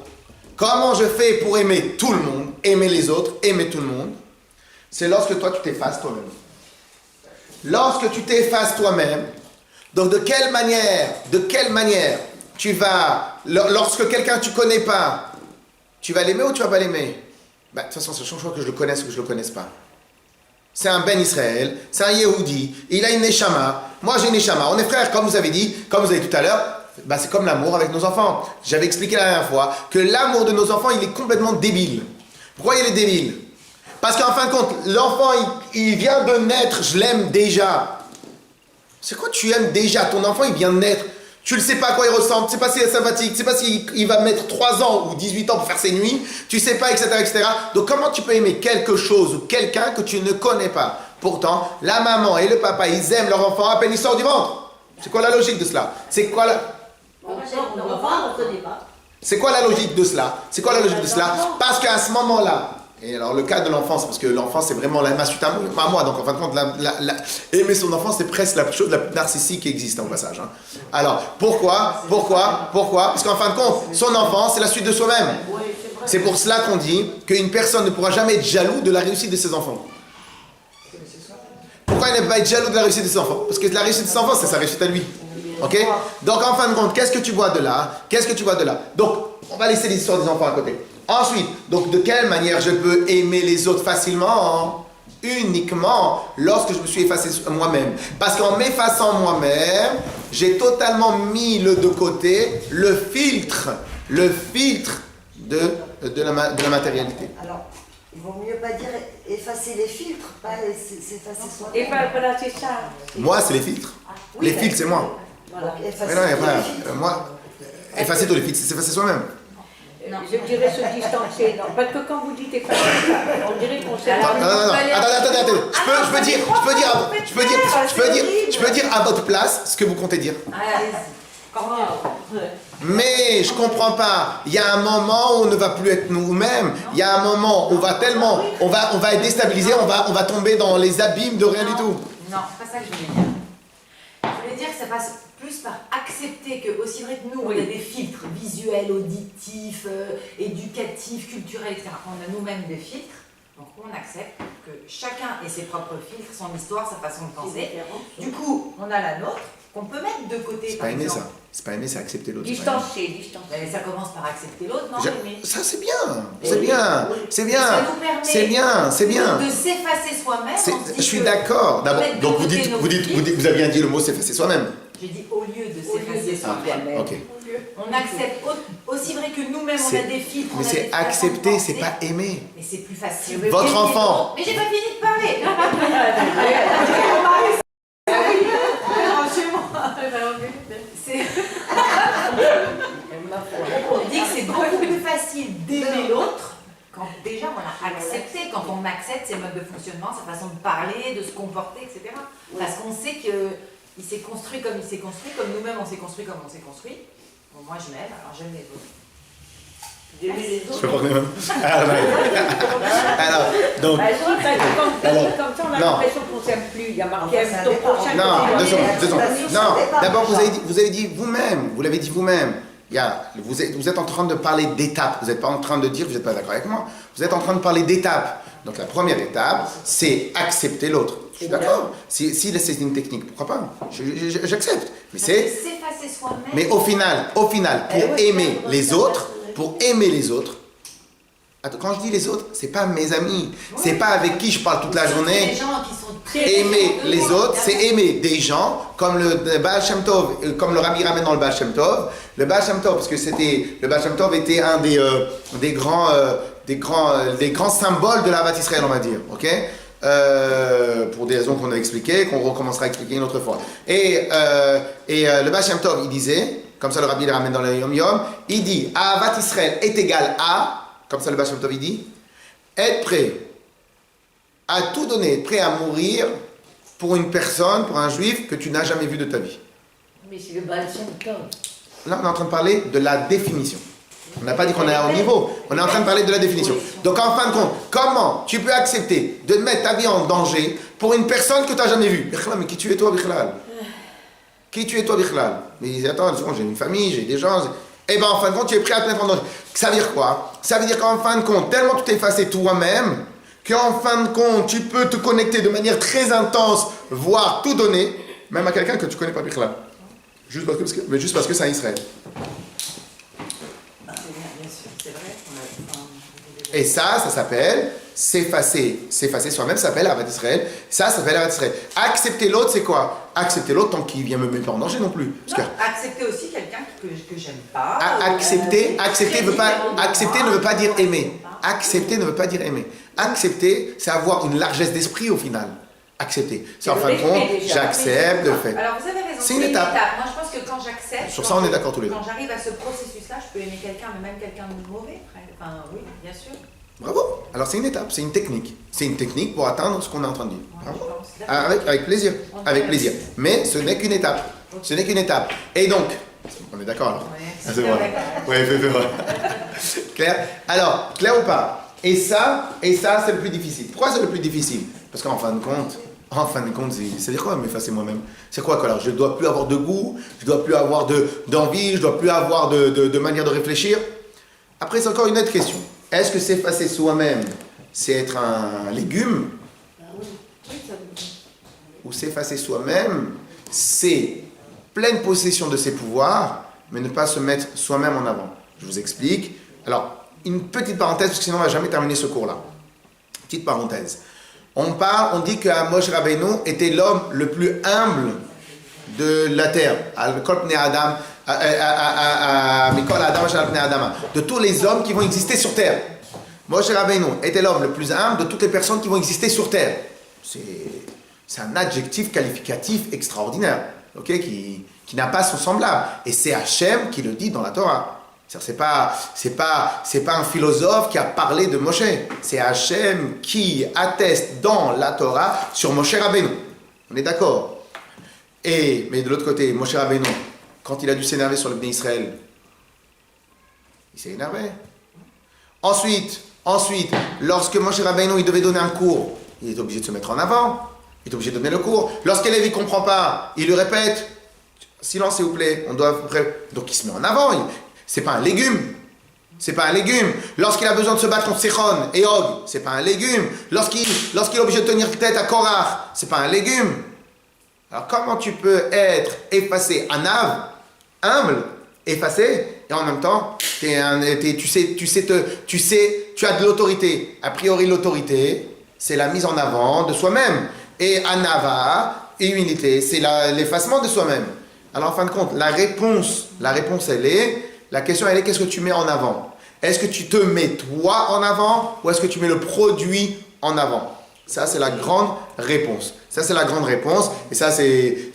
comment je fais pour aimer tout le monde, aimer les autres, aimer tout le monde? C'est lorsque toi tu t'effaces toi-même. Lorsque tu t'effaces toi-même, donc de quelle manière tu vas, lorsque quelqu'un tu connais pas, tu vas l'aimer ou tu vas pas l'aimer? De toute façon, c'est choix que je le connaisse ou que je le connaisse pas. C'est un Ben Israël, c'est un Yehudi, il a une Neshama, moi j'ai une Neshama, on est frères comme vous avez dit, comme vous avez dit tout à l'heure. C'est comme l'amour avec nos enfants. J'avais expliqué la dernière fois que l'amour de nos enfants, il est complètement débile. Pourquoi il est débile? Parce qu'en fin de compte, l'enfant, il vient de naître, je l'aime déjà. C'est quoi tu aimes déjà? Ton enfant, il vient de naître. Tu ne sais pas à quoi il ressemble, tu ne sais pas s'il est sympathique, tu ne sais pas s'il va mettre 3 ans ou 18 ans pour faire ses nuits, tu ne sais pas, etc., etc. Donc comment tu peux aimer quelque chose ou quelqu'un que tu ne connais pas? Pourtant, la maman et le papa, ils aiment leur enfant à peine il sort du ventre. C'est quoi la logique de cela? C'est quoi C'est quoi la logique de cela? Parce qu'à ce moment-là, et alors le cas de l'enfance, parce que l'enfance c'est vraiment la suite à moi, donc en fin de compte, aimer son enfant c'est presque la chose la plus narcissique qui existe en passage. Hein. Alors pourquoi? Parce qu'en fin de compte, son enfant c'est la suite de soi-même. C'est pour cela qu'on dit qu'une personne ne pourra jamais être jaloux de la réussite de ses enfants. Pourquoi il ne peut pas être jaloux de la réussite de ses enfants? Parce que la réussite de ses enfants c'est sa réussite à lui. Ok? Donc en fin de compte, qu'est-ce que tu vois de là? Donc, on va laisser l'histoire des enfants à côté. Ensuite, donc de quelle manière je peux aimer les autres facilement? Uniquement lorsque je me suis effacé moi-même. Parce qu'en m'effaçant moi-même, j'ai totalement mis de côté le filtre de la matérialité. Alors, il vaut mieux pas dire effacer les filtres, pas s'effacer soi-même. Et voilà, c'est ça. Moi, c'est les filtres. Les filtres, c'est moi. Voilà. Mais non, il n'y a pas. Moi, effacer tous les filtres, c'est s'effacer soi-même. Je dirais se distancer, non. Parce que quand vous dites effacer, on dirait qu'on s'est... Non. Attendez. Je peux dire à votre place ce que vous comptez dire. Mais je comprends pas. Il y a un moment où on ne va plus être nous-mêmes. Il y a un moment où on va être déstabilisé, on va tomber dans les abîmes de rien du tout. Non, c'est pas ça que je voulais dire. Je voulais dire que ça passe plus par accepter que, aussi vrai que nous, on a des filtres visuels, auditifs, éducatifs, culturels, etc. On a nous-mêmes des filtres. Donc on accepte que chacun ait ses propres filtres, son histoire, sa façon de penser. Du coup, on a la nôtre, qu'on peut mettre de côté. C'est pas aimer ça. C'est pas aimer, c'est accepter l'autre. Distancier. Mais ça commence par accepter l'autre, non? Mais Ça c'est bien, c'est bien, c'est bien, ça nous permet c'est bien, c'est bien. de s'effacer soi-même. Je suis d'accord. D'abord, mettre de donc côté nos vous avez bien dit le mot s'effacer soi-même. J'ai dit au lieu de s'effacer soi-même. Ok. On accepte aussi vrai que nous-mêmes, on a des filtres. Mais on a c'est des façons de accepter, penser. c'est pas aimer. Mais c'est plus facile. Votre enfant. Mais j'ai pas fini de parler. C'est- On dit que c'est beaucoup plus facile d'aimer l'autre quand déjà on a accepté, quand on accepte ses modes de fonctionnement, sa façon de parler, de se comporter, etc. Parce qu'on sait qu'il s'est construit comme il s'est construit, comme nous-mêmes on s'est construit comme on s'est construit. Bon, moi je m'aime, alors j'aime les autres. D'aimer les Je autres. peux porter même. Alors, donc, Comme ça, on a non. l'impression qu'on ne s'aime plus. Il y a marqué Enfin, ça ton dépend. prochain. non, 2 secondes, 2 secondes. Ça Non, dépend d'abord déjà. vous avez dit vous-même, vous l'avez dit vous-même. Vous êtes en train de parler d'étapes, vous n'êtes pas en train de dire, vous n'êtes pas d'accord avec moi, vous êtes en train de parler d'étapes. Donc la première étape, c'est accepter l'autre. Je suis d'accord. Si c'est une technique, pourquoi pas? J'accepte. Mais c'est. S'effacer soi-même. Mais au final, pour aimer les autres, attends, quand je dis les autres, c'est pas mes amis, c'est pas avec qui je parle toute la Les journée. gens qui sont très Aimer différents de les moi, autres, c'est évidemment. aimer des gens comme le Baal Shem Tov, comme le Rabbi ramène dans le Baal Shem Tov. Le Baal Shem Tov, parce que le Baal Shem Tov était un des grands symboles de la Vat Israël, on va dire, ok? Pour des raisons qu'on a expliquées, qu'on recommencera à expliquer une autre fois. Et le Baal Shem Tov, il disait, comme ça le Rabbi le ramène dans le Yom Yom, il dit, Ahavat Israël est égal à, comme ça le Baal Shem Tov il dit, être prêt à tout donner, être prêt à mourir pour une personne, pour un juif que tu n'as jamais vu de ta vie. Mais c'est le Baal Shem Tov. Là, on est en train de parler de la définition. On n'a pas dit qu'on est à haut niveau, on est en train de parler de la définition. Donc en fin de compte, comment tu peux accepter de mettre ta vie en danger pour une personne que tu n'as jamais vue? Bichlal, mais qui tu es toi, Bichlal? Qui tu es toi, Bichlal? Mais attends, j'ai une famille, j'ai des gens. Et bien en fin de compte, tu es prêt à te mettre en danger. Ça veut dire quoi? Ça veut dire qu'en fin de compte, tellement tu t'es effacé toi-même, qu'en fin de compte, tu peux te connecter de manière très intense, voire tout donner, même à quelqu'un que tu ne connais pas, Bichlal. Juste parce que c'est un Israël. Bien sûr, c'est vrai. Et ça s'appelle s'effacer soi-même, ça s'appelle Ahavat Israël. Ça s'appelle Ahavat Israël. Accepter l'autre, c'est quoi? Accepter l'autre tant qu'il vient me mettre pas en danger non plus. Parce que Accepter aussi quelqu'un que j'aime pas. accepter ne veut pas dire aimer. Accepter ne veut pas dire aimer. Accepter, c'est avoir une largesse d'esprit au final. Accepter. C'est en fin de compte, j'accepte de le faire. Alors vous avez raison, C'est une étape. Moi je pense que quand j'accepte, Sur ça, on est d'accord tous les deux. Quand j'arrive à ce processus-là, je peux aimer quelqu'un, mais même quelqu'un de mauvais. Enfin oui, bien sûr. Bravo. Alors c'est une étape, c'est une technique. C'est une technique pour atteindre ce qu'on est en train de dire. Bravo. Je pense. D'accord. Avec plaisir, avec plaisir. Mais ce n'est qu'une étape. Ce n'est qu'une étape. Et donc, on est d'accord alors? Ouais, Ah, c'est super vrai. d'accord. Ouais, fais voir. Clair? Alors, clair ou pas? Et ça, c'est le plus difficile. Pourquoi c'est le plus difficile? Parce qu'en fin de compte, c'est-à-dire quoi m'effacer moi-même? C'est quoi alors? Je ne dois plus avoir de goût, je ne dois plus avoir d'envie, je ne dois plus avoir de manière de réfléchir. Après, c'est encore une autre question. Est-ce que s'effacer soi-même, c'est être un légume? Ou s'effacer soi-même, c'est pleine possession de ses pouvoirs, mais ne pas se mettre soi-même en avant? Je vous explique. Alors, une petite parenthèse, parce que sinon on ne va jamais terminer ce cours-là. Petite parenthèse. On dit que Moshe Rabbeinu était l'homme le plus humble de la terre. De tous les hommes qui vont exister sur terre. Moshe Rabbeinu était l'homme le plus humble de toutes les personnes qui vont exister sur terre. C'est un adjectif qualificatif extraordinaire, okay, qui n'a pas son semblable. Et c'est Hachem qui le dit dans la Torah. C'est pas un philosophe qui a parlé de Moshe. C'est Hachem qui atteste dans la Torah sur Moshe Rabbeinu. On est d'accord? Mais de l'autre côté, Moshe Rabbeinu, quand il a dû s'énerver sur le Bnei Israël, il s'est énervé. Ensuite, lorsque Moshe Rabbeinu il devait donner un cours, il est obligé de se mettre en avant. Il est obligé de donner le cours. Lorsqu'un élève ne comprend pas, il le répète. Silence s'il vous plaît, on doit... Donc il se met en avant. C'est pas un légume. c'est pas un légume. Lorsqu'il a besoin de se battre contre Sichon et Og, c'est pas un légume. Lorsqu'il est obligé de tenir tête à Korach, c'est pas un légume. Alors comment tu peux être effacé, anav, humble, effacé, et en même temps, tu as de l'autorité. A priori, l'autorité, c'est la mise en avant de soi-même. Et anava, et humilité, c'est l'effacement de soi-même. Alors en fin de compte, la réponse la question elle est qu'est-ce que tu mets en avant? Est-ce que tu te mets toi en avant ou est-ce que tu mets le produit en avant? Ça c'est la grande réponse. Ça c'est la grande réponse et ça c'est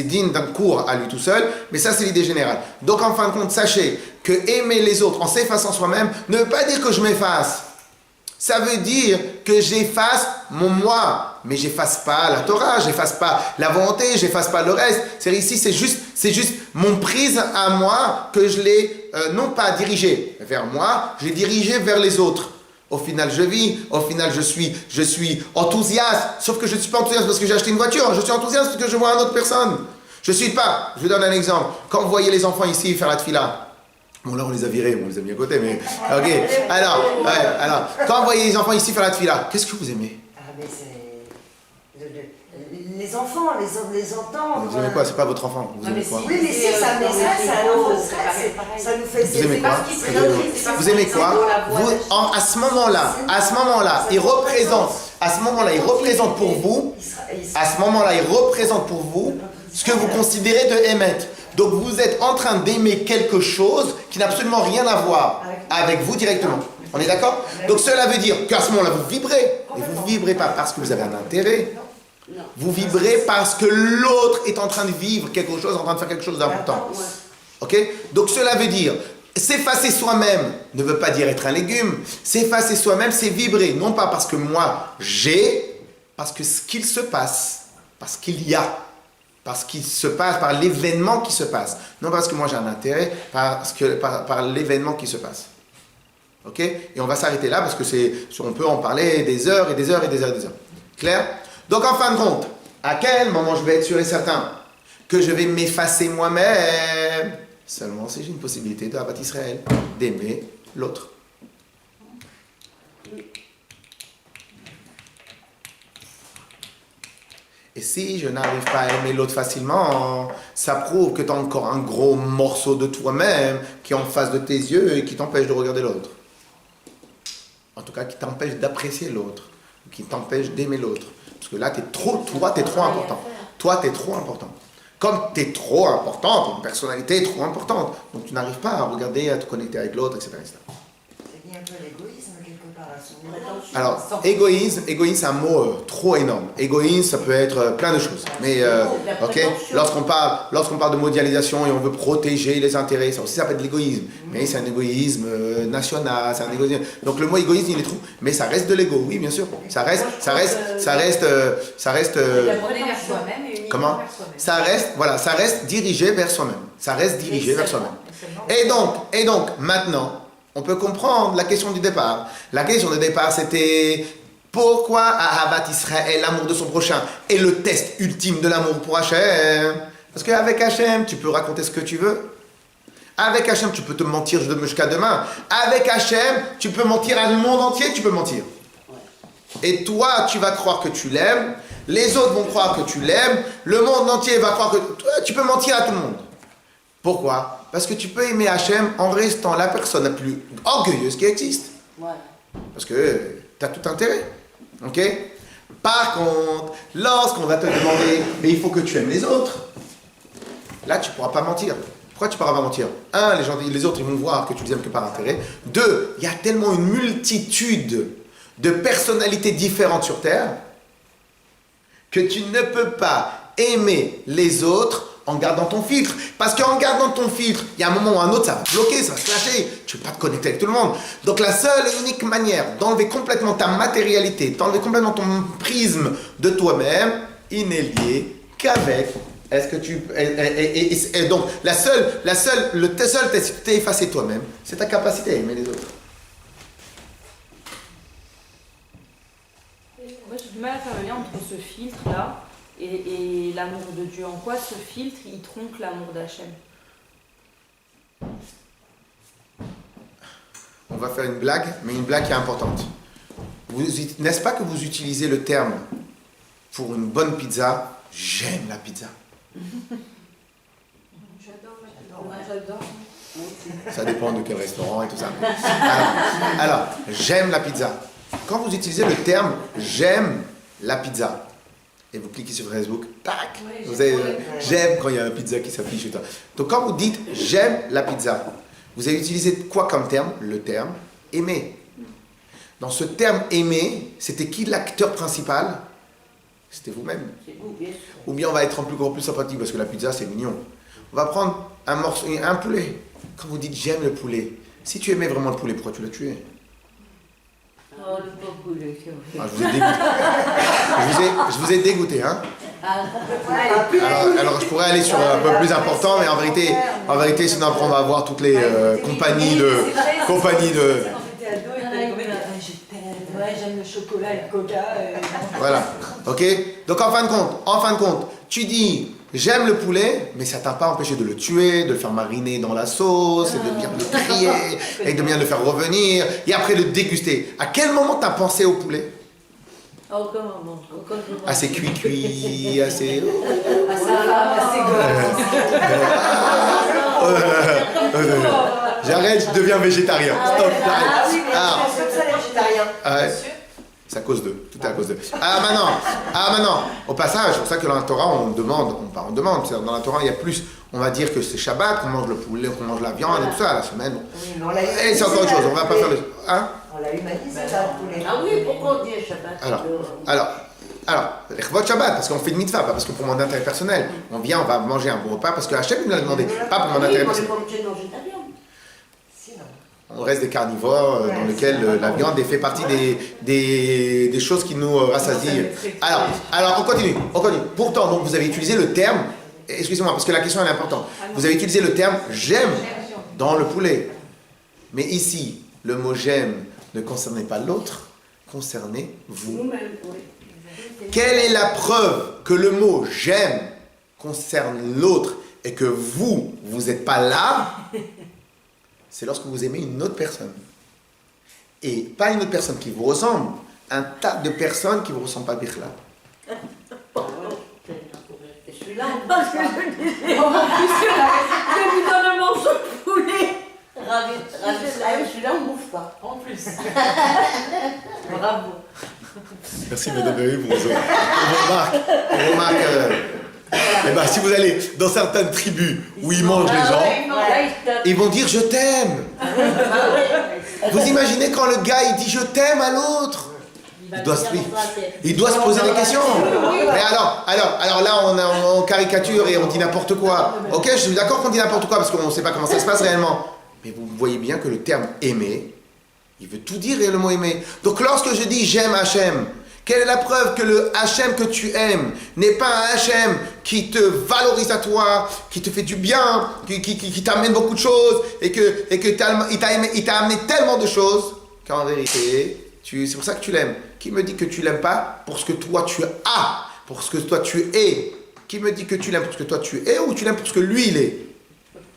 digne d'un cours à lui tout seul, mais ça c'est l'idée générale. Donc en fin de compte, sachez que aimer les autres en s'effaçant soi-même ne veut pas dire que je m'efface. Ça veut dire que j'efface mon moi, mais j'efface pas la Torah, j'efface pas la volonté, j'efface pas le reste. C'est ici, c'est juste mon prisme à moi que je l'ai non pas dirigé vers moi, je l'ai dirigé vers les autres. Au final, je vis, au final, je suis enthousiaste, sauf que je ne suis pas enthousiaste parce que j'ai acheté une voiture, je suis enthousiaste parce que je vois une autre personne. Je vous donne un exemple. Quand vous voyez les enfants ici faire la tefila, bon là on les a virés, on les a mis à côté, mais ok. Alors, quand vous voyez les enfants ici faire la tefila, qu'est-ce que vous aimez? Ah, mais c'est. Les enfants, les entendre. Vous aimez quoi? C'est pas votre enfant. Vous aimez quoi? Oui, mais c'est ça, mais ça nous fait. Vous aimez quoi? Vous aimez quoi? À ce moment-là, il représente pour vous. À ce moment-là, il représente pour vous ce que vous considérez de émettre. Donc vous êtes en train d'aimer quelque chose qui n'a absolument rien à voir avec vous directement. On est d'accord? Donc cela veut dire qu'à ce moment-là, vous vibrez. Et vous ne vibrez pas parce que vous avez un intérêt. Vous vibrez parce que l'autre est en train de vivre quelque chose, en train de faire quelque chose d'important. Ok? Donc cela veut dire, s'effacer soi-même ne veut pas dire être un légume. S'effacer soi-même, c'est vibrer. Non pas parce que moi j'ai, parce que ce qu'il se passe, parce qu'il y a. Parce qu'il se passe, par l'événement qui se passe. Non parce que moi j'ai un intérêt, par l'événement qui se passe. Ok? Et on va s'arrêter là parce que on peut en parler des heures et des heures et des heures et des heures. Clair? Donc en fin de compte, à quel moment je vais être sûr et certain que je vais m'effacer moi-même? Seulement si j'ai une possibilité de Ahavat Israël, d'aimer l'autre. Et si je n'arrive pas à aimer l'autre facilement, ça prouve que tu as encore un gros morceau de toi-même qui est en face de tes yeux et qui t'empêche de regarder l'autre. En tout cas, qui t'empêche d'apprécier l'autre, qui t'empêche d'aimer l'autre. Parce que là, t'es trop important. Toi, tu es trop important. Comme tu es trop important, tu as une personnalité trop importante, donc tu n'arrives pas à regarder, à te connecter avec l'autre, etc. C'est lié un peu l'égoïsme quelque part à son nom. Alors, égoïsme, c'est un mot trop énorme. Égoïsme, ça peut être plein de choses. Mais, ok, lorsqu'on parle de mondialisation et on veut protéger les intérêts, ça aussi ça peut être de l'égoïsme. Mais c'est un égoïsme national, c'est un égoïsme. Donc le mot égoïsme, il est trop. Mais ça reste de l'ego, oui, bien sûr. Ça reste. Comment? Ça reste dirigé vers soi-même. Ça reste dirigé vers soi-même. Et donc, maintenant. On peut comprendre la question du départ. La question du départ, c'était pourquoi Ahavat Israël, l'amour de son prochain, est le test ultime de l'amour pour Hachem. Parce qu'avec Hachem, tu peux raconter ce que tu veux. Avec Hachem, tu peux te mentir jusqu'à demain. Avec Hachem, tu peux mentir à le monde entier, tu peux mentir. Et toi, tu vas croire que tu l'aimes. Les autres vont croire que tu l'aimes. Le monde entier va croire que tu peux mentir à tout le monde. Pourquoi? Parce que tu peux aimer Hachem en restant la personne la plus orgueilleuse qui existe. Ouais. Parce que tu as tout intérêt. Ok? Par contre, lorsqu'on va te demander, mais il faut que tu aimes les autres, là tu ne pourras pas mentir. Pourquoi tu ne pourras pas mentir? Un, les autres ils vont voir que tu les aimes que par intérêt. Deux, il y a tellement une multitude de personnalités différentes sur Terre que tu ne peux pas aimer les autres en gardant ton filtre. Parce qu'en gardant ton filtre, il y a un moment ou un autre, ça va bloquer, ça va se lâcher. Tu ne peux pas te connecter avec tout le monde. Donc la seule et unique manière d'enlever complètement ta matérialité, d'enlever complètement ton prisme de toi-même, il n'est lié qu'avec... Et donc, le seul test, si tu t'es effacé toi-même, c'est ta capacité à aimer les autres. Moi, j'ai du mal à faire le lien entre ce filtre-là et l'amour de Dieu. En quoi ce filtre, il tronque l'amour d'Hachem? va faire une blague, mais une blague qui est importante. N'est-ce pas que vous utilisez le terme pour une bonne pizza, j'aime la pizza. J'adore. Ça dépend de quel restaurant et tout ça. Alors, j'aime la pizza. Quand vous utilisez le terme j'aime la pizza, et vous cliquez sur Facebook, tac, vous avez j'aime quand il y a une pizza qui s'affiche et tout. Donc quand vous dites j'aime la pizza, vous avez utilisé quoi comme terme? Le terme aimer. Dans ce terme aimer, c'était qui l'acteur principal? C'était vous-même. C'est vous, bien sûr. Ou bien on va être encore plus sympathique parce que la pizza c'est mignon. On va prendre un morceau, un poulet. Quand vous dites j'aime le poulet, si tu aimais vraiment le poulet, pourquoi tu l'as tué? Oh, le pauvre poulet, c'est vrai. Ah, je vous ai dégoûté. Je vous ai dégoûté, hein? Alors, je pourrais aller sur un peu plus important, mais en vérité, sinon après on va avoir toutes les compagnies de. Quand j'étais ado, j'aime le chocolat et le coca. Voilà. Ok. Donc en fin de compte, tu dis j'aime le poulet, mais ça t'a pas empêché de le tuer, de le faire mariner dans la sauce, et de bien le trier, et de bien le faire revenir, et après le déguster. À quel moment t'as pensé au poulet? À aucun moment. Aucun moment. Assez cuit, assez. J'arrête, je deviens végétarien. Stop, j'arrête. Ah, c'est comme ça les végétariens. Ouais. C'est à cause d'eux. Tout est à cause d'eux. Maintenant. Au passage, c'est pour ça que dans la Torah, on demande. Dans la Torah, il y a plus. On va dire que c'est Shabbat, qu'on mange le poulet, qu'on mange la viande et tout ça, la semaine. Oui, mais on l'a humanisé. Et c'est encore autre chose. On va pas faire le. Hein? On l'a humanisé, là, le poulet. Ah oui, pourquoi on dit Shabbat? Alors, Rechvot Shabbat, parce qu'on fait une mitzvah, pas parce que pour mon intérêt personnel. On vient, on va manger un bon repas parce que Hachem nous l'a demandé, pas pour mon intérêt personnel. On n'est pas obligé de manger de la viande. Sinon. On reste des carnivores dans lesquels la viande fait partie des choses qui nous rassasient. Alors on continue. Pourtant, donc, vous avez utilisé le terme, excusez-moi, parce que la question elle est importante. Vous avez utilisé le terme j'aime dans le poulet. Mais ici, le mot j'aime ne concernait pas l'autre, concernait vous. Nous-mêmes, oui. Quelle est la preuve que le mot j'aime concerne l'autre et que vous n'êtes pas là? C'est lorsque vous aimez une autre personne. Et pas une autre personne qui vous ressemble, un tas de personnes qui ne vous ressemblent pas Bichla. Et celui-là, on pense que je lui donne un morceau de poulet. Ravi. Celui-là, on ne bouffe pas. En plus. Bravo. Merci Madame Berry pour vos remarques. Si vous allez dans certaines tribus où ils mangent les gens, ils vont dire je t'aime. Vous imaginez quand le gars il dit je t'aime à l'autre, il doit se poser des questions. Mais alors là on caricature et on dit n'importe quoi. Ok, je suis d'accord qu'on dit n'importe quoi parce qu'on ne sait pas comment ça se passe réellement. Mais vous voyez bien que le terme aimer, il veut tout dire le mot aimer. Donc lorsque je dis j'aime Hachem, quelle est la preuve que le Hachem que tu aimes n'est pas un Hachem qui te valorise à toi, qui te fait du bien, qui t'amène beaucoup de choses et il t'a amené tellement de choses qu'en vérité, c'est pour ça que tu l'aimes. Qui me dit que tu l'aimes pas pour ce que toi tu as, pour ce que toi tu es? Qui me dit que tu l'aimes pour ce que toi tu es ou tu l'aimes pour ce que lui il est?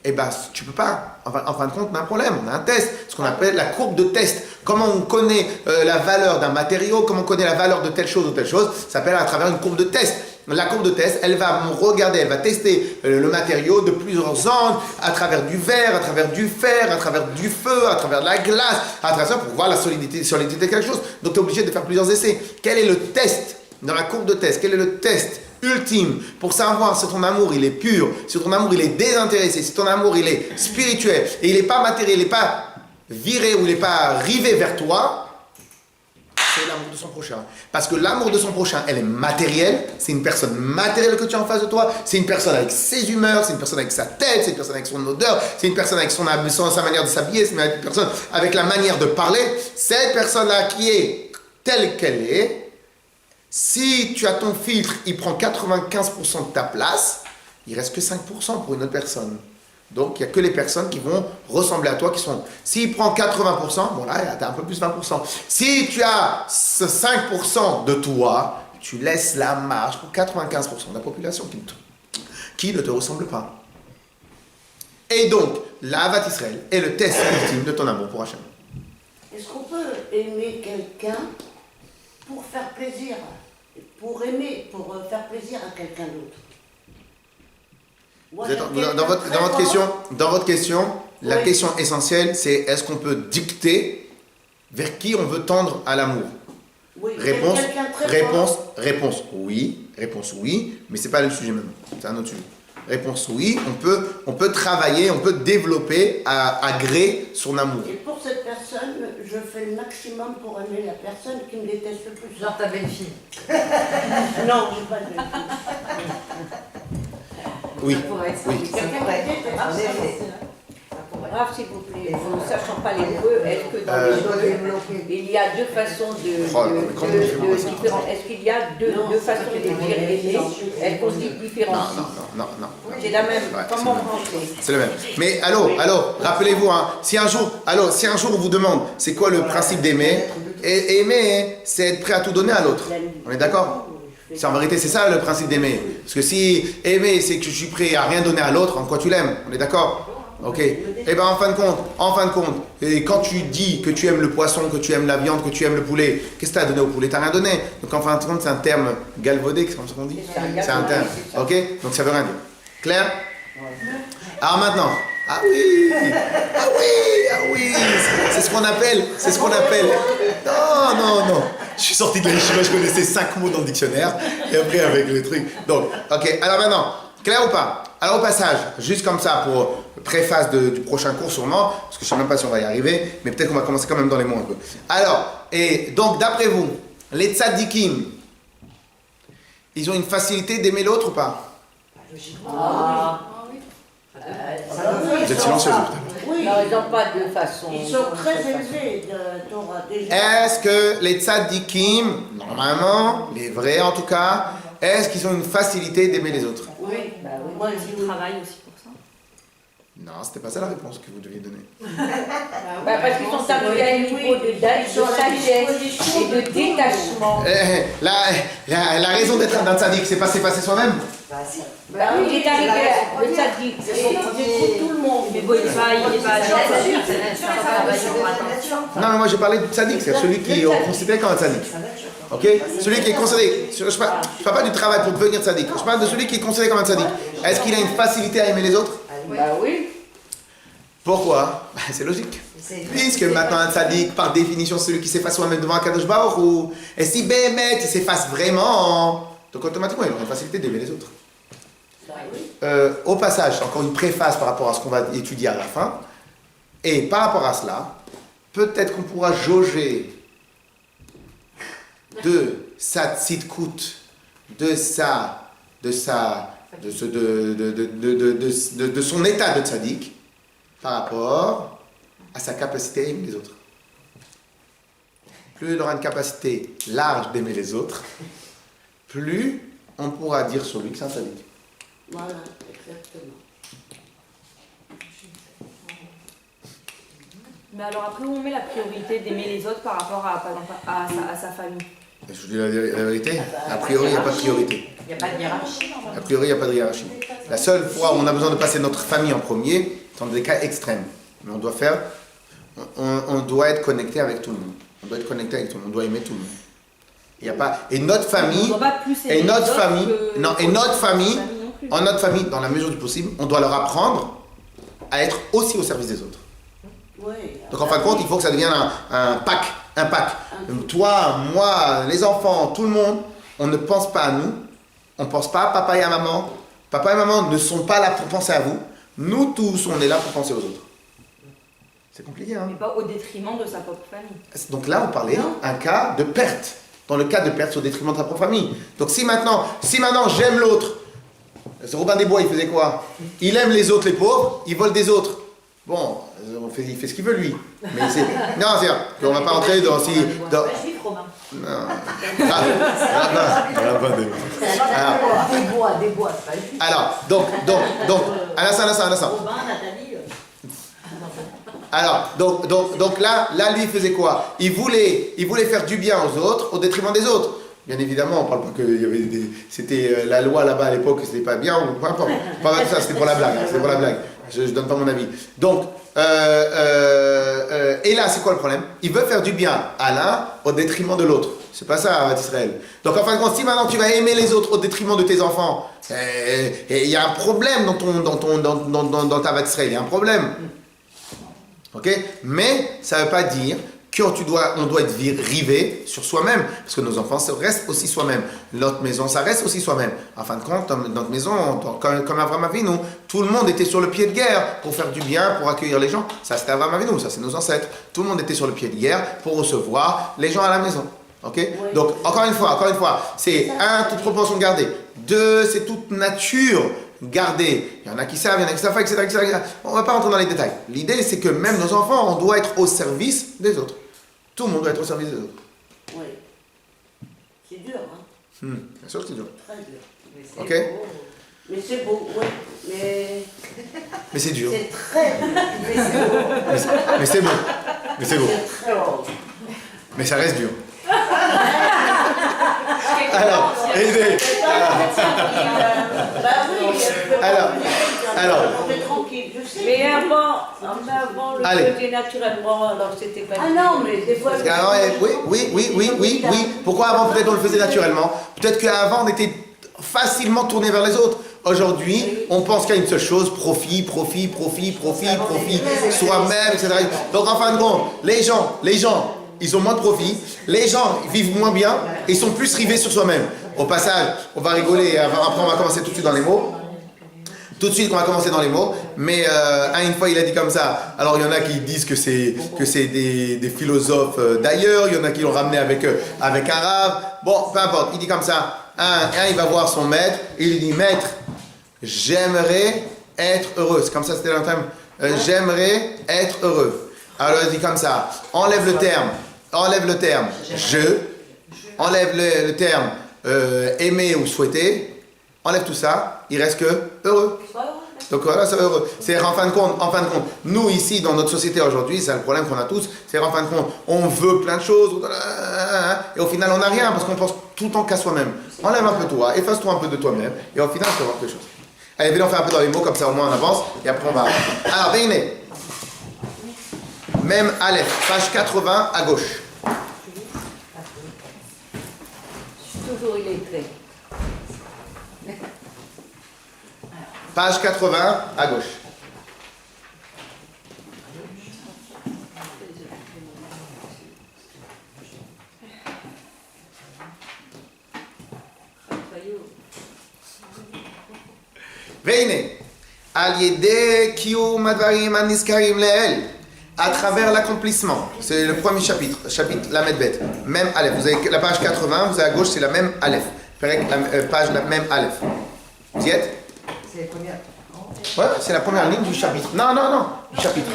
Eh bien, tu peux pas. En fin de compte, on a un problème. On a un test, ce qu'on appelle la courbe de test. Comment on connaît la valeur d'un matériau, comment on connaît la valeur de telle chose ou telle chose, ça s'appelle à travers une courbe de test. La courbe de test, elle va regarder, elle va tester le matériau de plusieurs angles, à travers du verre, à travers du fer, à travers du feu, à travers de la glace, à travers ça pour voir la solidité de quelque chose. Donc tu es obligé de faire plusieurs essais. Quel est le test dans la courbe de test? Quel est le test ultime pour savoir si ton amour il est pur, si ton amour il est désintéressé, si ton amour il est spirituel et il n'est pas matériel, il n'est pas viré ou il n'est pas rivé vers toi? C'est l'amour de son prochain. Parce que l'amour de son prochain, elle est matérielle, c'est une personne matérielle que tu as en face de toi, c'est une personne avec ses humeurs, c'est une personne avec sa tête, c'est une personne avec son odeur, c'est une personne avec sa manière de s'habiller, c'est une personne avec la manière de parler. Cette personne-là qui est telle qu'elle est, si tu as ton filtre, il prend 95% de ta place, il reste que 5% pour une autre personne. Donc, il n'y a que les personnes qui vont ressembler à toi qui sont... S'il prend 80%, bon là, tu as un peu plus 20%. Si tu as ce 5% de toi, tu laisses la marge pour 95% de la population qui ne te ressemble pas. Et donc, la Havat Israël est le test ultime de ton amour pour Hachem. Est-ce qu'on peut aimer quelqu'un pour faire plaisir, pour aimer, pour faire plaisir à quelqu'un d'autre? Moi, Vous êtes- j'aime quelqu'un dans très votre fort. question, la Oui. question essentielle, c'est est-ce qu'on peut dicter vers qui on veut tendre à l'amour? Oui, j'aime Réponse, quelqu'un très fort. réponse oui, mais c'est pas le sujet même, c'est un autre sujet. Réponse oui, on peut travailler, on peut développer à gré son amour. Et pour cette personne, je fais le maximum pour aimer la personne qui me déteste le plus. Genre ta belle-fille. Non, je pas de Oui, Ça pourrait être ça. oui. quelqu'un qui me déteste. En effet. Brave, s'il vous plaît, vous ne sachant pas l'hébreu, est-ce que dans Euh, l'hébreu, il y a deux façons différentes. Est-ce qu'il y a deux façons de dire aimer? Est-ce qu'on dit différent? Non. C'est la même. Ouais, Comment c'est le même. brancher? C'est le même. Mais allô, rappelez-vous, hein, si un jour on vous demande c'est quoi le principe d'aimer, et aimer, c'est être prêt à tout donner à l'autre. On est d'accord? C'est en vérité, c'est ça le principe d'aimer. Parce que si aimer, c'est que je suis prêt à rien donner à l'autre, en quoi tu l'aimes? On est d'accord? Ok. Et ben en fin de compte, et quand tu dis que tu aimes le poisson, que tu aimes la viande, que tu aimes le poulet, qu'est-ce que tu as donné au poulet? T'as rien donné. Donc en fin de compte, c'est un terme galvaudé, c'est comme ça qu'on dit? C'est un terme. Ok? Donc ça veut rien dire. Clair? Alors maintenant, ah oui, c'est ce qu'on appelle, non. Je suis sorti de la yeshiva, je connaissais 5 mots dans le dictionnaire, et après avec les trucs. Donc, ok, alors maintenant, clair ou pas? Alors au passage, juste comme ça pour préface du prochain cours sûrement, parce que je sais même pas si on va y arriver, mais peut-être qu'on va commencer quand même dans les mots un peu. Alors, et donc d'après vous, les tzadikim, ils ont une facilité d'aimer l'autre ou pas? Vous êtes silencieux. Oui, Non, ils n'ont pas de façon. ils sont très élevés de Torah déjà. Est-ce que les tzadikim, normalement, les vrais en tout cas, est-ce qu'ils ont une facilité d'aimer les autres? Oui, Bah oui. moi Ils travaillent aussi pour ça. Non, c'était pas ça la réponse que vous deviez donner. Bah, parce qu'ils sont arrivés à un niveau de sagesse et de détachement. La raison d'être d'un tzadik, c'est pas s'effacer soi-même. Bah, si. Bah oui, il est arrivé à le sadique. j'écoute tout le monde. Mais bon, il est pas Non, mais moi j'ai parlé du tzadik, c'est celui qui est considéré comme un tzadik. Ok? Celui qui est considéré. Je parle pas du travail pour devenir tzadik. Je parle de celui qui est considéré comme un tzadik. Est-ce qu'il a une facilité à aimer les autres? Bah oui. Pourquoi? Bah, c'est logique. C'est Puisque maintenant un tzaddik, par définition, celui qui s'efface soi-même devant un Kadosh Baruch Hu. Et si Béhémet, il s'efface vraiment, donc automatiquement, il aura une facilité d'aimer les autres. Au passage, encore une préface par rapport à ce qu'on va étudier à la fin. Et par rapport à cela, peut-être qu'on pourra jauger de sa tzidkout, de son état de tzaddik, par rapport à sa capacité à aimer les autres. Plus il aura une capacité large d'aimer les autres, plus on pourra dire sur lui que c'est un tzaddik. Voilà, exactement. Mais alors après, où on met la priorité d'aimer les autres par rapport à, par exemple, à sa famille? Je vous dis la vérité, a priori, il n'y a pas de priorité. Il n'y a pas de hiérarchie. A priori, il n'y a pas de hiérarchie. La seule fois où on a besoin de passer notre famille en premier, c'est dans des cas extrêmes. Mais on doit être connecté avec tout le monde. On doit être connecté avec tout le monde. On doit aimer tout le monde. Il n'y a pas, et notre On famille, doit pas plus aimer et notre les autres famille, que- non, et notre famille, non plus. en notre famille, dans la mesure du possible, on doit leur apprendre à être aussi au service des autres. Oui. Donc en fin de compte, il faut que ça devienne un pack. Toi, moi, les enfants, tout le monde, on ne pense pas à nous. On ne pense pas à papa et à maman. Papa et maman ne sont pas là pour penser à vous. Nous tous, on est là pour penser aux autres. C'est compliqué, hein? Mais pas au détriment de sa propre famille. Donc là, on parlait un cas de perte. Dans le cas de perte, c'est au détriment de ta propre famille. Donc si maintenant j'aime l'autre, Robin des Bois, il faisait quoi? Il aime les autres, les pauvres, il vole des autres. Bon, il fait ce qu'il veut, lui. Mais c'est... Non, c'est-à-dire qu'on ne va pas entrer dans... Juif romain. Non. Des bois, c'est pas juif. Alors, donc, un instant. Robin, Nathalie. Alors, donc là, lui, il faisait quoi? Il voulait faire du bien aux autres au détriment des autres. Bien évidemment, on parle pas que il y avait c'était la loi là-bas à l'époque, c'était pas bien, ou peu importe. Pas mal de ça, c'était pour la blague. Je donne pas mon avis. Donc, et là, c'est quoi le problème? Il veut faire du bien à l'un au détriment de l'autre. C'est pas ça, Israël. Donc en fin de compte, si maintenant tu vas aimer les autres au détriment de tes enfants, il y a un problème dans ta Israël. Il y a un problème. Ok? Mais ça ne veut pas dire qu'on doit être rivé sur soi-même, parce que nos enfants, ça reste aussi soi-même. Notre maison, ça reste aussi soi-même. En fin de compte, dans notre maison, comme Abraham Avinu, tout le monde était sur le pied de guerre pour faire du bien, pour accueillir les gens. Ça, c'était Abraham Avinu, ça, c'est nos ancêtres. Tout le monde était sur le pied de guerre pour recevoir les gens à la maison. Ok? Donc, encore une fois, c'est un, toute proportion gardée. Deux, c'est toute nature gardée. Il y en a qui savent, il y en a qui savent pas, etc. On ne va pas rentrer dans les détails. L'idée, c'est que même nos enfants, on doit être au service des autres. Tout le monde doit être au service des autres. Oui. C'est dur, hein? Bien sûr que c'est dur. Très dur. Ok? Mais c'est beau, oui. Mais c'est dur. C'est très beau. Mais c'est beau. Mais c'est beau. Mais c'est beau. C'est très beau. Mais ça reste dur. Alors, aidez. Bah oui, Alors. on est tranquille, je sais. Mais avant le Allez. faisait naturellement, alors c'était pas... Ah non, mais des fois... Alors, oui. Pourquoi avant peut-être on le faisait naturellement? Peut-être qu'avant on était facilement tourné vers les autres. Aujourd'hui, on pense qu'il y a une seule chose, profit, soi-même, etc. Donc en fin de compte, les gens, ils ont moins de profit, les gens vivent moins bien et ils sont plus rivés sur soi-même. Au passage, on va rigoler, après on va commencer tout de suite dans les mots. Tout de suite, on va commencer dans les mots, mais une fois il a dit comme ça. Alors il y en a qui disent que c'est des philosophes d'ailleurs, il y en a qui l'ont ramené avec un rave. Bon, peu importe, il dit comme ça. Il va voir son maître et il lui dit: Maître, j'aimerais être heureux. C'est comme ça, c'était l'intime. J'aimerais être heureux. Alors il dit comme ça. Enlève le terme je, enlève le terme aimer ou souhaiter. Enlève tout ça, il reste que heureux. Donc voilà, c'est heureux. C'est en fin de compte, nous ici dans notre société aujourd'hui, c'est le problème qu'on a tous, c'est en fin de compte, on veut plein de choses, et au final on n'a rien parce qu'on pense tout le temps qu'à soi-même. Enlève un peu toi, efface-toi un peu de toi-même, et au final tu vas voir quelque chose. Allez, venez, on fait un peu dans les mots, comme ça au moins on avance, et après on va... Alors, venez. Même Aleph, page 80 à gauche. Je suis toujours illettré. Page 80 à gauche. Veine, al yedeh kiyum advarim aniskarim leel, à travers l'accomplissement. C'est le premier chapitre Lamed Bet. Même Aleph. Vous avez la page 80, vous avez à gauche, c'est la même Aleph. Page la même Aleph. Vous y êtes? C'est la première. Ouais, c'est la première ligne du chapitre. Non, du chapitre.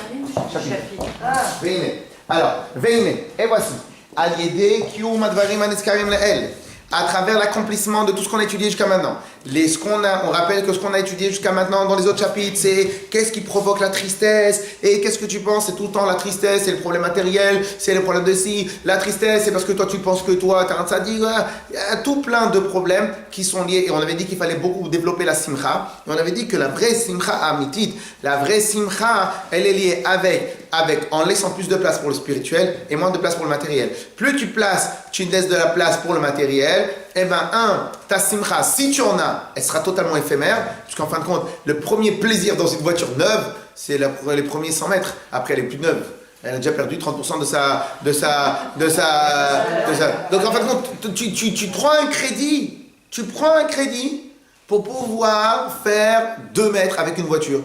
Veine. Alors, Veine, et voici. Al yedeh kiyum advarim aniskarim leel. À travers l'accomplissement de tout ce qu'on a étudié jusqu'à maintenant. On rappelle que ce qu'on a étudié jusqu'à maintenant dans les autres chapitres, c'est qu'est-ce qui provoque la tristesse, et qu'est-ce que tu penses, c'est tout le temps la tristesse, c'est le problème matériel, c'est le problème de si, la tristesse, c'est parce que toi tu penses que toi, t'as un tzaddik, il y a tout plein de problèmes qui sont liés, et on avait dit qu'il fallait beaucoup développer la simcha, et on avait dit que la vraie simcha amitit, la vraie simcha, elle est liée en laissant plus de place pour le spirituel et moins de place pour le matériel. Plus tu laisses de la place pour le matériel, ta simcha, si tu en as, elle sera totalement éphémère, puisqu'en fin de compte, le premier plaisir dans une voiture neuve, c'est les premiers 100 mètres. Après, elle est plus neuve. Elle a déjà perdu 30% de sa. Donc en fin de compte, tu prends un crédit pour pouvoir faire 2 mètres avec une voiture.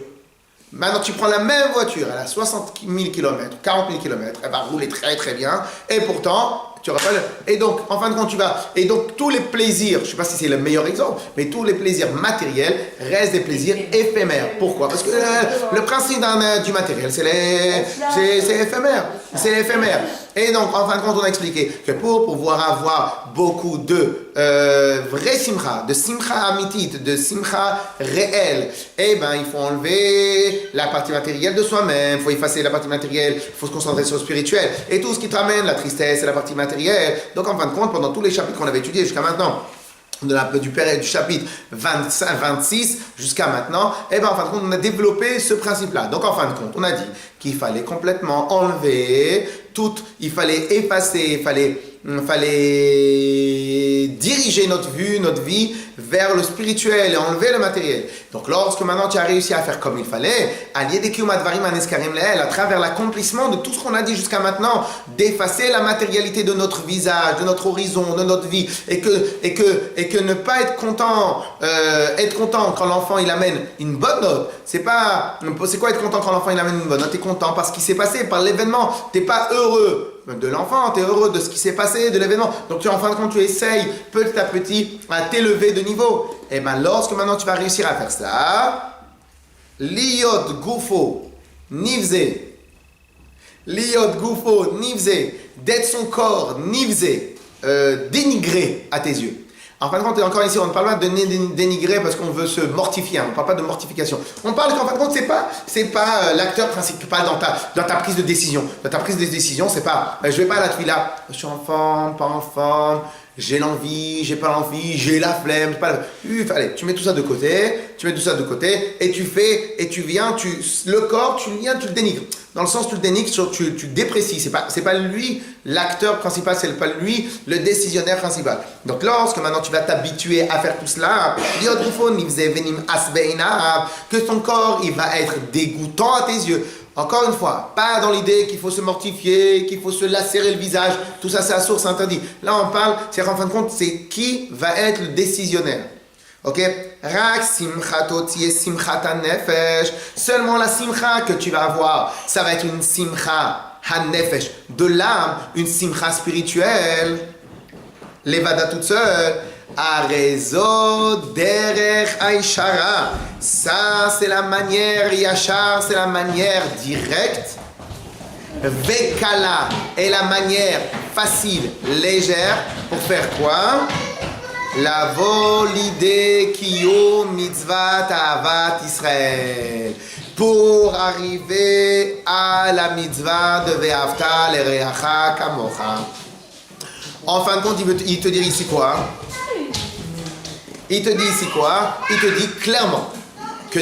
Maintenant, tu prends la même voiture, elle a 60 000 km, 40 000 km, elle va rouler très très bien, et pourtant, tu rappelles, et donc, en fin de compte, et donc, tous les plaisirs, je ne sais pas si c'est le meilleur exemple, mais tous les plaisirs matériels restent des plaisirs éphémères. Pourquoi? Parce que le principe du matériel, c'est éphémère. C'est éphémère. Et donc, en fin de compte, on a expliqué que pour pouvoir avoir beaucoup de vraie simcha, de simcha amitit, de simcha réelle, il faut enlever la partie matérielle de soi-même, il faut effacer la partie matérielle, il faut se concentrer sur le spirituel. Et tout ce qui te ramène la tristesse et la partie matérielle. Donc, en fin de compte, pendant tous les chapitres qu'on avait étudiés jusqu'à maintenant, du chapitre 25-26 jusqu'à maintenant, et bien en fin de compte, on a développé ce principe-là. Donc en fin de compte, on a dit qu'il fallait complètement enlever tout, il fallait effacer, il fallait diriger notre vie vers le spirituel et enlever le matériel. Donc lorsque maintenant tu as réussi à faire comme il fallait, à travers l'accomplissement de tout ce qu'on a dit jusqu'à maintenant, d'effacer la matérialité de notre visage, de notre horizon, de notre vie, et que ne pas être content quand l'enfant il amène une bonne note. C'est quoi être content quand l'enfant il amène une bonne note? T'es content parce qu'il s'est passé, par l'événement. T'es pas heureux de l'enfant, tu es heureux de ce qui s'est passé, de l'événement. Donc en fin de compte, tu essayes petit à petit à t'élever de niveau. Et bien lorsque maintenant tu vas réussir à faire ça, Liot Gufo Nivze, d'être son corps Nivze, dénigré à tes yeux. En fin de compte, encore ici, on ne parle pas de dénigrer parce qu'on veut se mortifier, on ne parle pas de mortification. On parle qu'en fin de compte, c'est pas l'acteur principal dans ta prise de décision. Dans ta prise de décision, c'est pas, je vais pas à la tuila, je suis en forme, pas en forme, j'ai l'envie, j'ai pas l'envie, j'ai la flemme, allez, tu mets tout ça de côté, et tu viens, le corps, tu le dénigres. Dans le sens, tu le dénigres, tu déprécies. C'est pas lui l'acteur principal, c'est pas lui le décisionnaire principal. Donc lorsque maintenant tu vas t'habituer à faire tout cela, que ton corps, il va être dégoûtant à tes yeux. Encore une fois, pas dans l'idée qu'il faut se mortifier, qu'il faut se lacérer le visage, tout ça c'est à source interdit. Là on parle, c'est qu'en fin de compte, c'est qui va être le décisionnaire. Ok? Rak simchato tiye simchata nefesh. Seulement la simcha que tu vas avoir, ça va être une simcha hanefesh, de l'âme, une simcha spirituelle. Levada toute seule. Arezo derech aishara. Ça, c'est la manière yachar, c'est la manière directe. Vekala est la manière facile, légère. Pour faire quoi? La volide kiyo mitzvah avat Israël. Pour arriver à la mitzvah de ve'afta l'ereacha kamocha. En fin de compte, il te dit ici quoi? Il te dit clairement que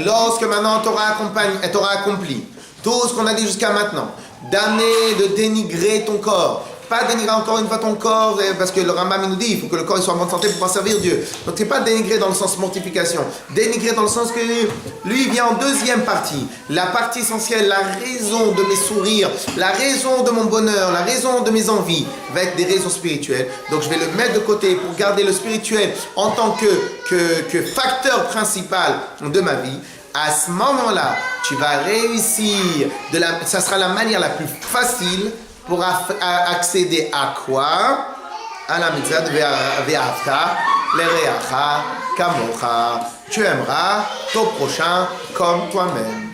lorsque maintenant tu auras accompli tout ce qu'on a dit jusqu'à maintenant, d'amener, de dénigrer ton corps, pas dénigrer encore une fois ton corps, parce que le Rambam nous dit il faut que le corps soit en bonne santé pour pouvoir servir Dieu. Donc c'est pas dénigrer dans le sens mortification, dénigrer dans le sens que lui vient en deuxième partie. La partie essentielle, la raison de mes sourires, la raison de mon bonheur, la raison de mes envies va être des raisons spirituelles. Donc je vais le mettre de côté pour garder le spirituel en tant que facteur principal de ma vie. À ce moment-là, tu vas réussir, ça sera la manière la plus facile pour accéder à quoi? À la mitzvah de ve'afta l'ereacha kamocha. Tu aimeras ton prochain comme toi-même.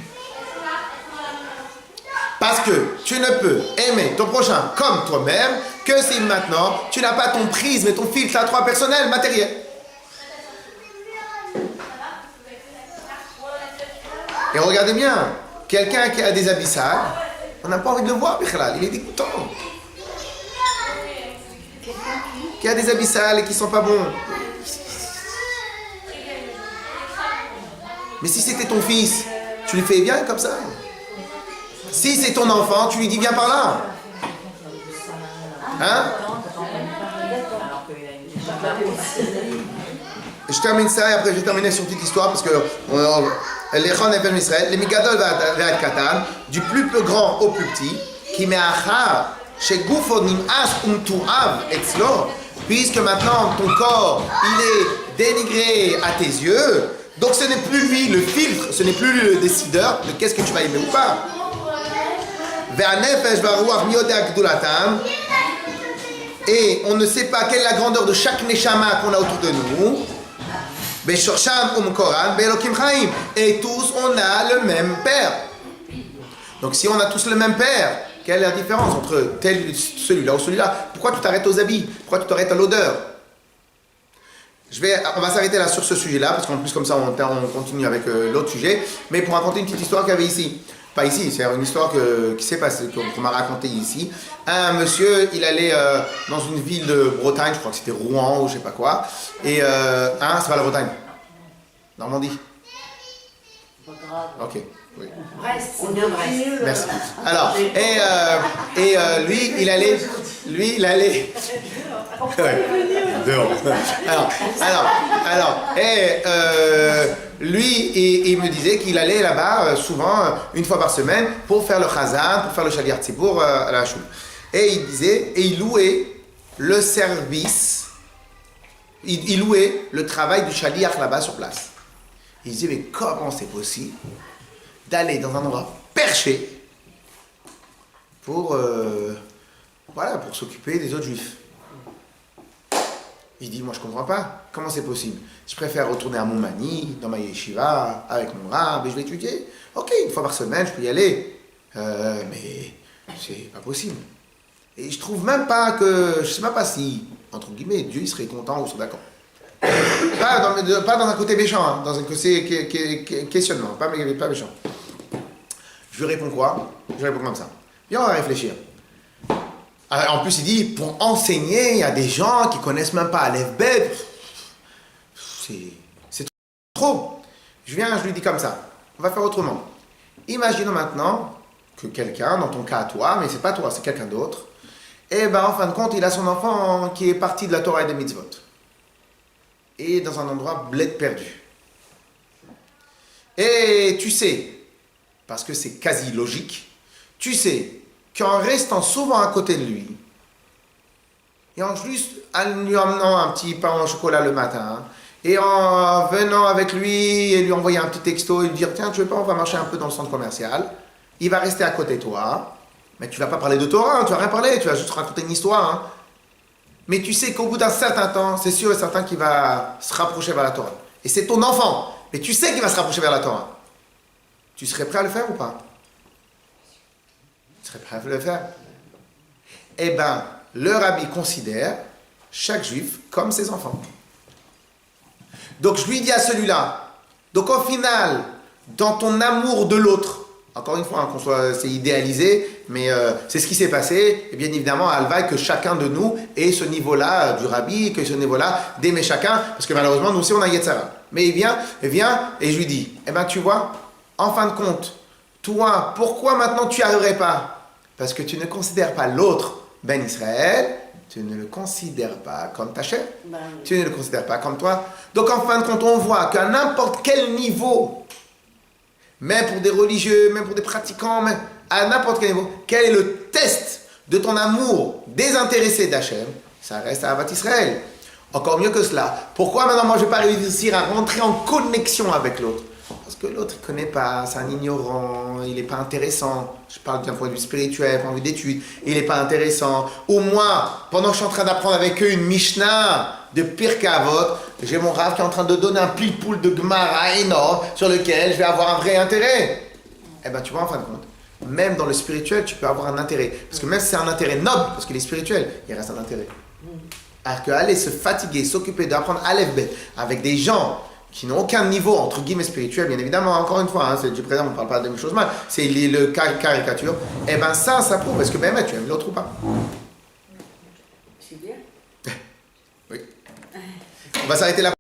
Parce que tu ne peux aimer ton prochain comme toi-même que si maintenant tu n'as pas ton prisme et ton filtre à toi personnel, matériel. Et regardez bien, quelqu'un qui a des habits sales, on n'a pas envie de le voir, il est dégoûtant. Qui a des habits sales et qui ne sont pas bons. Mais si c'était ton fils, tu lui fais bien comme ça. Si c'est ton enfant, tu lui dis viens par là. Hein? Je termine ça et après je vais terminer sur une petite histoire parce que les migadol va katan, du plus grand au plus petit, qui met achar chez gufo nim'as tu'av etzlo, puisque maintenant ton corps il est dénigré à tes yeux, donc ce n'est plus lui le filtre, ce n'est plus lui le décideur de qu'est-ce que tu vas aimer ou pas. Ve'anefesh va'ruach miodea gdulatam, et on ne sait pas quelle est la grandeur de chaque neshama qu'on a autour de nous. Et tous on a le même père. Donc si on a tous le même père, quelle est la différence entre celui-là ou celui-là? Pourquoi tu t'arrêtes aux habits? Pourquoi tu t'arrêtes à l'odeur? On va s'arrêter là sur ce sujet-là, parce qu'en plus comme ça on continue avec l'autre sujet. Mais pour raconter une petite histoire qu'il y avait ici. Pas ici, c'est une histoire qui s'est passée, qu'on m'a racontée ici. Un monsieur, il allait dans une ville de Bretagne, je crois que c'était Rouen ou je sais pas quoi. Et c'est pas la Bretagne. Normandie. Pas grave. Ok. Oui. Brest, c'est bien Brest. Merci. Alors, lui, il allait. Ouais. Dehors. Lui, il me disait qu'il allait là-bas souvent, une fois par semaine, pour faire le chazan, pour faire le shaliach tzibour à la choule. Et il disait, et il louait le service, il louait le travail du shaliach là-bas sur place. Il disait, mais comment c'est possible d'aller dans un endroit perché pour s'occuper des autres juifs. Il dit, moi je comprends pas, comment c'est possible? Je préfère retourner à Montmagny, dans ma yeshiva, avec mon rab, et je vais étudier. Ok, une fois par semaine, je peux y aller. Mais c'est pas possible. Et je trouve même pas que, je sais même pas si, entre guillemets, Dieu il serait content ou serait d'accord. Pas dans un côté méchant, hein, dans un côté questionnement, pas méchant. Je lui réponds quoi? Je lui réponds comme ça. Viens, on va réfléchir. Alors, en plus, il dit, pour enseigner, il y a des gens qui connaissent même pas Aleph Bet. C'est trop. Je lui dis comme ça. On va faire autrement. Imaginons maintenant que quelqu'un, dans ton cas à toi, mais c'est pas toi, c'est quelqu'un d'autre, et ben en fin de compte, il a son enfant qui est parti de la Torah et des mitzvot. Et dans un endroit bled perdu. Et tu sais, parce que c'est quasi logique, tu sais qu'en restant souvent à côté de lui, et en juste lui emmenant un petit pain au chocolat le matin, et en venant avec lui et lui envoyer un petit texto et lui dire tiens, tu veux pas, on va marcher un peu dans le centre commercial, il va rester à côté de toi, mais tu vas pas parler de Torah, tu vas rien parler, tu vas juste raconter une histoire. Hein. Mais tu sais qu'au bout d'un certain temps, c'est sûr et certain qu'il va se rapprocher vers la Torah. Et c'est ton enfant, mais tu sais qu'il va se rapprocher vers la Torah. Tu serais prêt à le faire ou pas? Tu serais prêt à le faire? Eh bien, le rabbi considère chaque juif comme ses enfants. Donc je lui dis à celui-là, donc au final, dans ton amour de l'autre, encore une fois, hein, c'est idéalisé, mais c'est ce qui s'est passé, et bien évidemment, Alva, que chacun de nous ait ce niveau-là du rabbi, que ce niveau-là d'aimer chacun, parce que malheureusement, nous aussi, on a Yetzara. Mais il vient, et je lui dis, eh bien tu vois, en fin de compte, toi, pourquoi maintenant tu n'y arriverais pas? Parce que tu ne considères pas l'autre, Ben Israël, tu ne le considères pas comme ta chair, tu ne le considères pas comme toi. Donc en fin de compte, on voit qu'à n'importe quel niveau, même pour des religieux, même pour des pratiquants, même à n'importe quel niveau, quel est le test de ton amour désintéressé d'Hachem? Ça reste à Avat Israël. Encore mieux que cela. Pourquoi maintenant moi je ne vais pas réussir à rentrer en connexion avec l'autre? Parce que l'autre il ne connaît pas, c'est un ignorant, il n'est pas intéressant. Je parle d'un point de vue spirituel, point de vue d'étude, il n'est pas intéressant. Ou moi, pendant que je suis en train d'apprendre avec eux une Mishnah de Pirkei Avot, j'ai mon Rav qui est en train de donner un pile-poule de Gemara énorme sur lequel je vais avoir un vrai intérêt. Eh bien tu vois, en fin de compte, même dans le spirituel, tu peux avoir un intérêt. Parce que même si c'est un intérêt noble, parce qu'il est spirituel, il reste un intérêt. Alors qu'aller se fatiguer, s'occuper d'apprendre Aleph Bet avec des gens qui n'ont aucun niveau, entre guillemets, spirituel, bien évidemment, encore une fois, hein, c'est du présent, on ne parle pas de la même chose mal, c'est le caricature, et bien ça prouve, est-ce que même tu aimes l'autre ou pas? C'est bien. Oui. On va s'arrêter là.